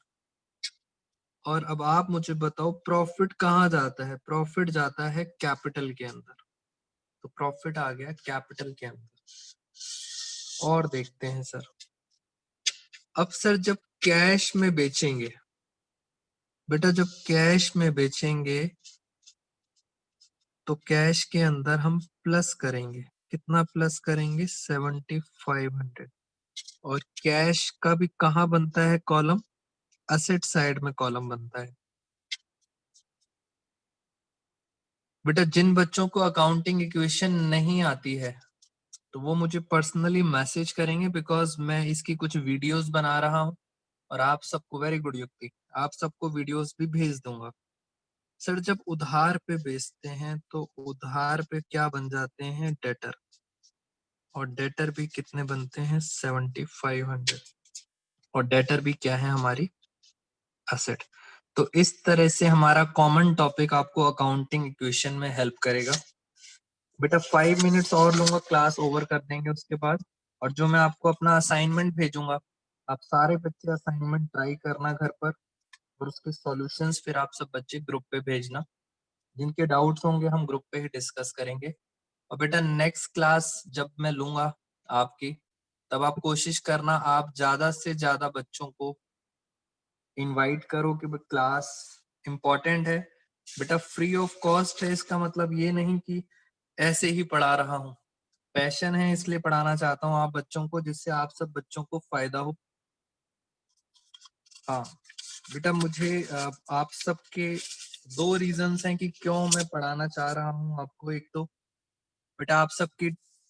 और अब आप मुझे बताओ प्रॉफिट कहाँ जाता है? प्रॉफिट जाता है कैपिटल के अंदर। तो प्रॉफिट आ गया कैपिटल के अंदर। और देखते हैं सर। अब सर जब कैश में बेचेंगे, बेटा जब कैश में बेचेंगे तो कैश के अंदर हम प्लस करेंगे। कितना प्लस करेंगे? 7,500। और कैश का भी कहाँ बनता है कॉलम? असेट साइड में कॉलम बनता है। बेटा जिन बच्चों को अकाउंटिंग इक्वेशन नहीं आती है तो वो मुझे पर्सनली मैसेज करेंगे, बिकॉज मैं इसकी कुछ वीडियोस बना रहा हूँ और आप सबको, वेरी गुड युक्ति, आप सबको वीडियोस भी भेज दूंगा। सर जब उधार पे बेचते हैं तो उधार पे क्या बन जाते हैं, डेटर, और डेटर भी कितने बनते हैं, 7500, और डेटर भी क्या है, हमारी एसेट। तो इस तरह से हमारा कॉमन टॉपिक आपको अकाउंटिंग इक्वेशन में हेल्प करेगा। बेटा 5 मिनट्स और लूंगा, क्लास ओवर कर देंगे उसके बाद। और जो मैं आपको अपना असाइनमेंट भेजूंगा, आप सारे बच्चे असाइनमेंट ट्राई करना घर पर, और उसके सॉल्यूशंस फिर आप सब बच्चे ग्रुप पे भेजना। जिनके डाउट्स होंगे हम ग्रुप पे ही डिस्कस करेंगे। और बेटा नेक्स्ट क्लास जब मैं लूंगा आपकी, तब आप कोशिश करना आप ज्यादा से ज्यादा बच्चों को इनवाइट करो कि क्लास इम्पोर्टेंट है। बेटा फ्री ऑफ कॉस्ट है, इसका मतलब ये नहीं कि ऐसे ही पढ़ा रहा हूँ, पैशन है इसलिए पढ़ाना चाहता हूँ आप बच्चों को, जिससे आप सब बच्चों को फायदा हो। हाँ बेटा मुझे आप सबके दो रीजंस हैं कि क्यों मैं पढ़ाना चाह रहा हूँ आपको। एक तो बेटा आप सबकी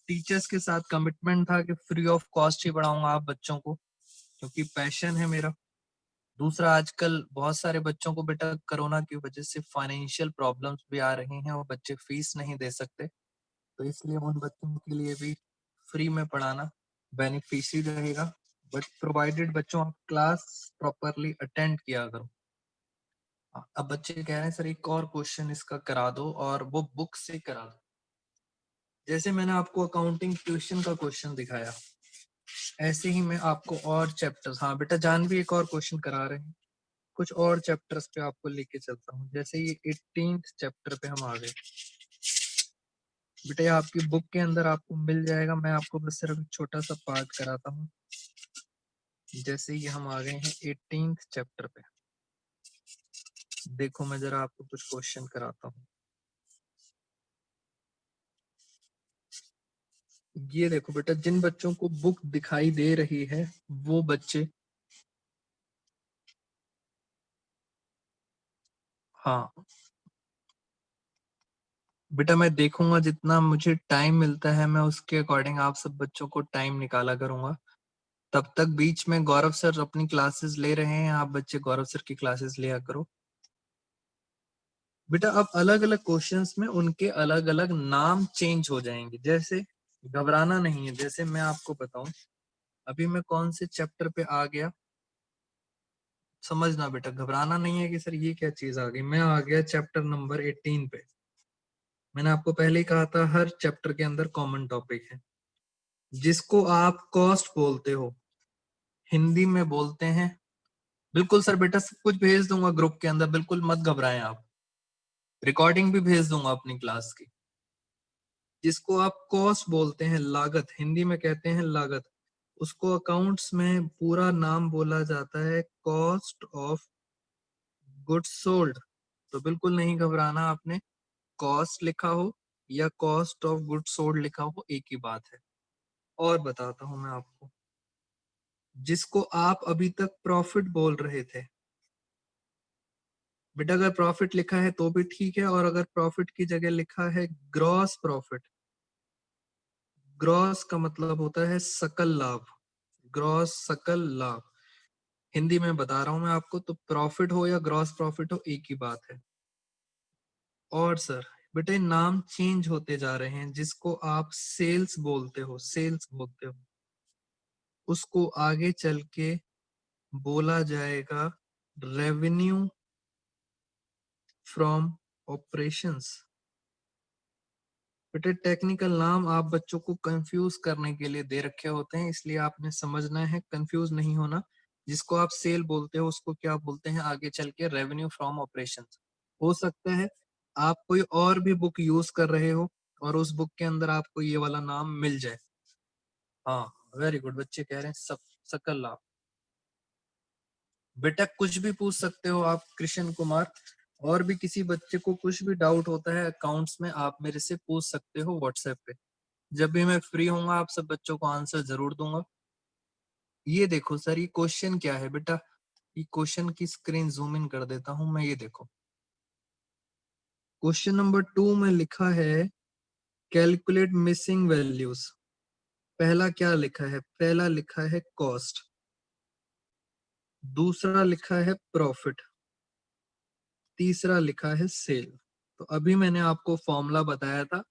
टीचर्स के साथ कमिटमेंट था कि फ्री ऑफ कॉस्ट ही पढ़ाऊंगा आप बच्चों को, क्योंकि पैशन है मेरा। दूसरा, आजकल बहुत सारे बच्चों को बेटा कोरोना की वजह से फाइनेंशियल प्रॉब्लम्स भी आ रही हैं और बच्चे फीस नहीं दे सकते, तो इसलिए उन बच्चों के लिए भी फ्री में पढ़ाना बेनिफिशियरी रहेगा, बट प्रोवाइडेड बच्चों आप क्लास प्रॉपरली अटेंड किया करो। अब बच्चे कह रहे हैं सर एक और क्वेश्चन इसका करा दो, और वो बुक से करा दो। जैसे मैंने आपको अकाउंटिंग ट्यूशन का क्वेश्चन दिखाया, ऐसे ही मैं आपको और चैप्टर्स, हाँ बेटा जान भी एक और क्वेश्चन करा रहे हैं, कुछ और चैप्टर्स पे आपको लेके चलता हूँ। जैसे ये 18th चैप्टर पे हम आ गए बेटा, ये आपकी बुक के अंदर आपको मिल जाएगा, मैं आपको बस सिर्फ एक छोटा सा पार्ट कराता हूँ। जैसे ये हम आ गए हैं 18th चैप्टर पे, देखो मैं जरा आपको कुछ क्वेश्चन कराता हूँ। ये देखो बेटा, जिन बच्चों को बुक दिखाई दे रही है वो बच्चे, हाँ बेटा मैं देखूंगा जितना मुझे टाइम मिलता है मैं उसके अकॉर्डिंग आप सब बच्चों को टाइम निकाला करूंगा। तब तक बीच में गौरव सर अपनी क्लासेस ले रहे हैं, आप बच्चे गौरव सर की क्लासेस लिया करो। बेटा अब अलग अलग क्वेश्चंस में उनके अलग अलग नाम चेंज हो जाएंगे, जैसे घबराना नहीं है। जैसे मैं आपको बताऊं, अभी मैं कौन से चैप्टर पे आ गया, समझना बेटा, घबराना नहीं है कि सर ये क्या चीज आ गई। मैं आ गया चैप्टर नंबर 18 पे। मैंने आपको पहले ही कहा था हर चैप्टर के अंदर कॉमन टॉपिक है, जिसको आप कॉस्ट बोलते हो, हिंदी में बोलते हैं। बिल्कुल सर बेटा, सब कुछ भेज दूंगा ग्रुप के अंदर, बिल्कुल मत घबराएं आप, रिकॉर्डिंग भी भेज दूंगा अपनी क्लास की। जिसको आप कॉस्ट बोलते हैं, लागत, हिंदी में कहते हैं लागत, उसको अकाउंट्स में पूरा नाम बोला जाता है कॉस्ट ऑफ गुड्स सोल्ड। तो बिल्कुल नहीं घबराना आपने, कॉस्ट लिखा हो या कॉस्ट ऑफ गुड्स सोल्ड लिखा हो एक ही बात है। और बताता हूं मैं आपको, जिसको आप अभी तक प्रॉफिट बोल रहे थे बेटा, अगर प्रॉफिट लिखा है तो भी ठीक है, और अगर प्रॉफिट की जगह लिखा है ग्रॉस प्रॉफिट, ग्रॉस का मतलब होता है सकल लाभ, ग्रॉस सकल लाभ, हिंदी में बता रहा हूं मैं आपको, तो प्रॉफिट हो या ग्रॉस प्रॉफिट हो एक ही बात है। और सर बेटे नाम चेंज होते जा रहे हैं, जिसको आप सेल्स बोलते हो, सेल्स बोलते हो, उसको आगे चल के बोला जाएगा रेवेन्यू फ्रॉम ऑपरेशंस। बेटे टेक्निकल नाम आप बच्चों को कंफ्यूज करने के लिए दे रखे होते हैं, इसलिए आपने समझना है, कंफ्यूज नहीं होना। जिसको आप सेल बोलते हो उसको क्या बोलते हैं आगे चल के, रेवेन्यू फ्रॉम ऑपरेशंस। हो सकता है आप कोई और भी बुक यूज कर रहे हो और उस बुक के अंदर आपको ये वाला नाम मिल जाए। हाँ वेरी गुड, बच्चे कह रहे हैं सकल लाभ। बेटा कुछ भी पूछ सकते हो आप कृष्ण कुमार, और भी किसी बच्चे को कुछ भी डाउट होता है अकाउंट्स में, आप मेरे से पूछ सकते हो व्हाट्सएप पे। जब भी मैं फ्री होऊंगा आप सब बच्चों को आंसर जरूर दूंगा। ये देखो सर, ये क्वेश्चन क्या है बेटा, ये क्वेश्चन की स्क्रीन जूम इन कर देता हूं मैं, ये देखो क्वेश्चन नंबर 2 में लिखा है कैलकुलेट मिसिंग वैल्यूज। पहला क्या लिखा है? पहला लिखा है कॉस्ट, दूसरा लिखा है प्रॉफिट, तीसरा लिखा है सेल। तो अभी मैंने आपको फॉर्मूला बताया था।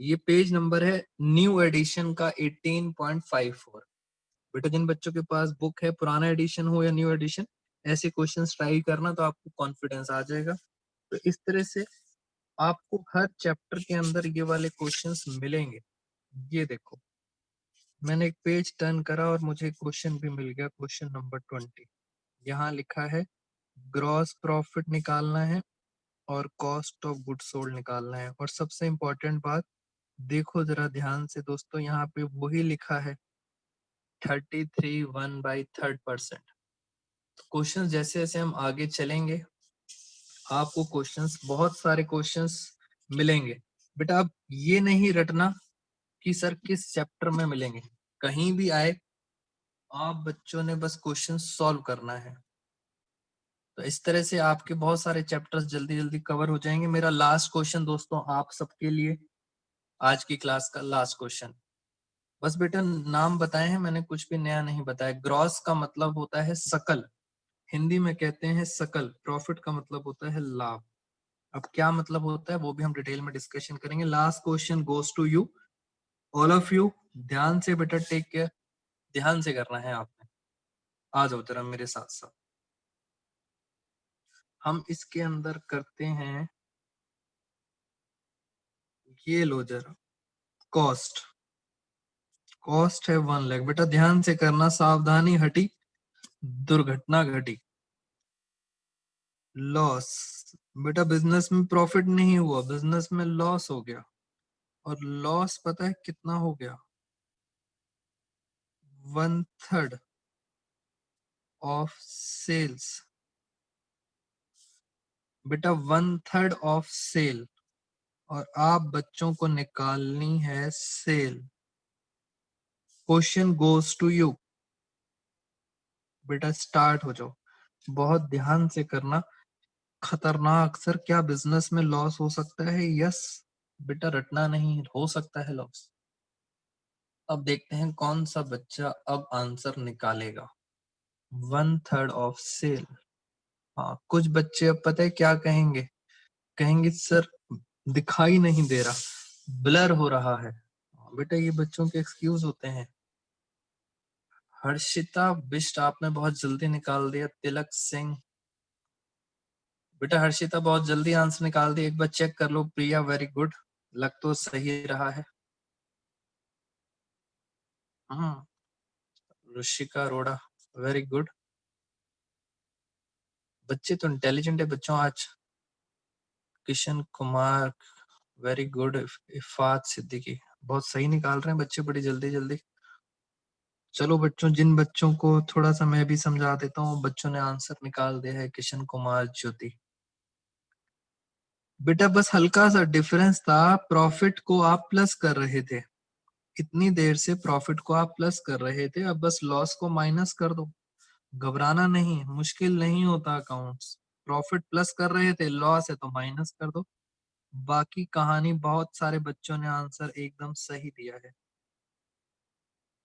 ये पेज नंबर है न्यू एडिशन का 18.54। बेटा जिन बच्चों के पास बुक है, पुराना एडिशन हो या न्यू एडिशन, ऐसे क्वेश्चंस ट्राई करना तो आपको कॉन्फिडेंस आ जाएगा। तो इस तरह से आपको हर चैप्टर के अंदर ये वाले क्वेश्चंस मिलेंगे। ये देखो, मैंने एक पेज टर्न करा और मुझे क्वेश्चन भी मिल गया, क्वेश्चन नंबर 20। यहाँ लिखा है ग्रॉस प्रॉफिट निकालना है और कॉस्ट ऑफ गुड सोल्ड निकालना है। और सबसे इंपॉर्टेंट बात, देखो जरा ध्यान से दोस्तों, यहाँ पे वही लिखा है 33 1/3%। क्वेश्चंस जैसे जैसे हम आगे चलेंगे आपको क्वेश्चंस, बहुत सारे क्वेश्चंस मिलेंगे। बेटा अब ये नहीं रटना कि सर किस चैप्टर में मिलेंगे, कहीं भी आए आप बच्चों ने बस क्वेश्चन सॉल्व करना है। तो इस तरह से आपके बहुत सारे चैप्टर्स जल्दी जल्दी कवर हो जाएंगे। मेरा लास्ट क्वेश्चन दोस्तों आप सबके लिए, आज की क्लास का लास्ट क्वेश्चन। बस बेटा नाम बताए हैं मैंने, कुछ भी नया नहीं बताया। ग्रॉस का मतलब होता है सकल, हिंदी में कहते हैं सकल। प्रॉफिट का मतलब होता है लाभ। अब क्या मतलब होता है वो भी हम डिटेल में डिस्कशन करेंगे। Last question goes to you, all of you. ध्यान से बेटा, टेक केयर, ध्यान से करना है आपने। आ जाओ जरा मेरे साथ साथ। हम इसके अंदर करते हैं, ये लो जरा, कॉस्ट। कॉस्ट है 1 लाख। बेटा ध्यान से करना, सावधानी हटी दुर्घटना घटी। लॉस, बेटा बिजनेस में प्रॉफिट नहीं हुआ, बिजनेस में लॉस हो गया। और लॉस पता है कितना हो गया? 1/3 ऑफ सेल्स। बेटा 1/3 ऑफ सेल, और आप बच्चों को निकालनी है sale. Question goes to you. बेटा स्टार्ट हो जाओ, बहुत ध्यान से करना। खतरनाक सर, क्या बिजनेस में लॉस हो सकता है? यस बेटा, रटना नहीं, हो सकता है लॉस। अब देखते हैं कौन सा बच्चा अब आंसर निकालेगा। 1/3 ऑफ सेल। हाँ, कुछ बच्चे अब पता है क्या कहेंगे? कहेंगे सर दिखाई नहीं दे रहा, ब्लर हो रहा है। बेटा ये बच्चों के एक्सक्यूज होते हैं। हर्षिता बिष्ट आपने बहुत जल्दी निकाल दिया। तिलक सिंह, बेटा हर्षिता बहुत जल्दी आंसर निकाल दिया, एक बार चेक कर लो। प्रिया वेरी गुड, लग तो सही रहा है। Rishika Arora very good. बच्चे तो इंटेलिजेंट है बच्चों आज। Kishan Kumar very good. इफात सिद्दीकी बहुत सही निकाल रहे हैं बच्चे, बड़ी जल्दी जल्दी। चलो बच्चों, जिन बच्चों को थोड़ा सा मैं भी समझा देता हूँ, बच्चों ने आंसर निकाल दिया है। किशन कुमार, ज्योति। बेटा बस हल्का सा डिफरेंस था, प्रॉफिट को आप प्लस कर रहे थे, इतनी देर से प्रॉफिट को आप प्लस कर रहे थे, अब बस लॉस को माइनस कर दो। घबराना नहीं, मुश्किल नहीं होता अकाउंट्स। प्रॉफिट प्लस कर रहे थे, लॉस है तो माइनस कर दो। बाकी कहानी, बहुत सारे बच्चों ने आंसर एकदम सही दिया है।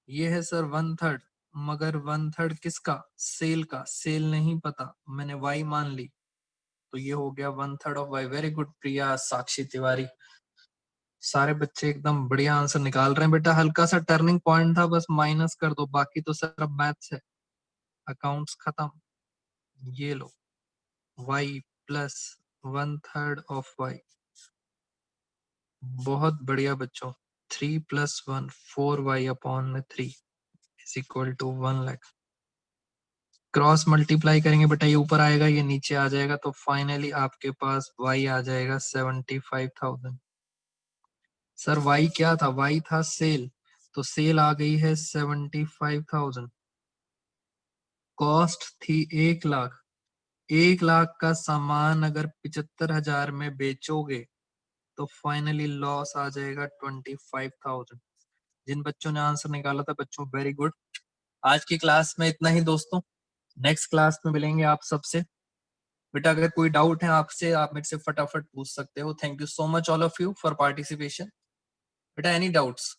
ये है सर 1/3, मगर 1/3 किसका? सेल का। सेल नहीं पता, मैंने वाई मान ली, तो ये हो गया 1/3 ऑफ वाई। वेरी गुड प्रिया, साक्षी तिवारी, सारे बच्चे एकदम बढ़िया आंसर निकाल रहे हैं। बेटा हल्का सा टर्निंग पॉइंट था, बस माइनस कर दो, बाकी तो सर अब मैथ्स है, अकाउंट्स खत्म। ये लो, y प्लस 1/3 ऑफ y। बहुत बढ़िया बच्चों। 3 + 1 4y अपॉन में 3 is equal to 1 lakh. Cross multiply करेंगे बेटा, ये ऊपर आएगा ये नीचे आ जाएगा, तो फाइनली आपके पास y आ जाएगा 75,000। सर y क्या था? y था सेल, तो सेल आ गई है 75,000। कॉस्ट थी 1 लाख। 1 लाख का सामान अगर 75,000 में बेचोगे तो फाइनली लॉस आ जाएगा 25,000। जिन बच्चों ने आंसर निकाला था बच्चों, वेरी गुड। आज की क्लास में इतना ही दोस्तों, नेक्स्ट क्लास में मिलेंगे आप सबसे। बेटा अगर कोई डाउट है आपसे, आप मेरे से फटाफट पूछ सकते हो। Thank you so much all of you for participation. बेटा एनी डाउट्स?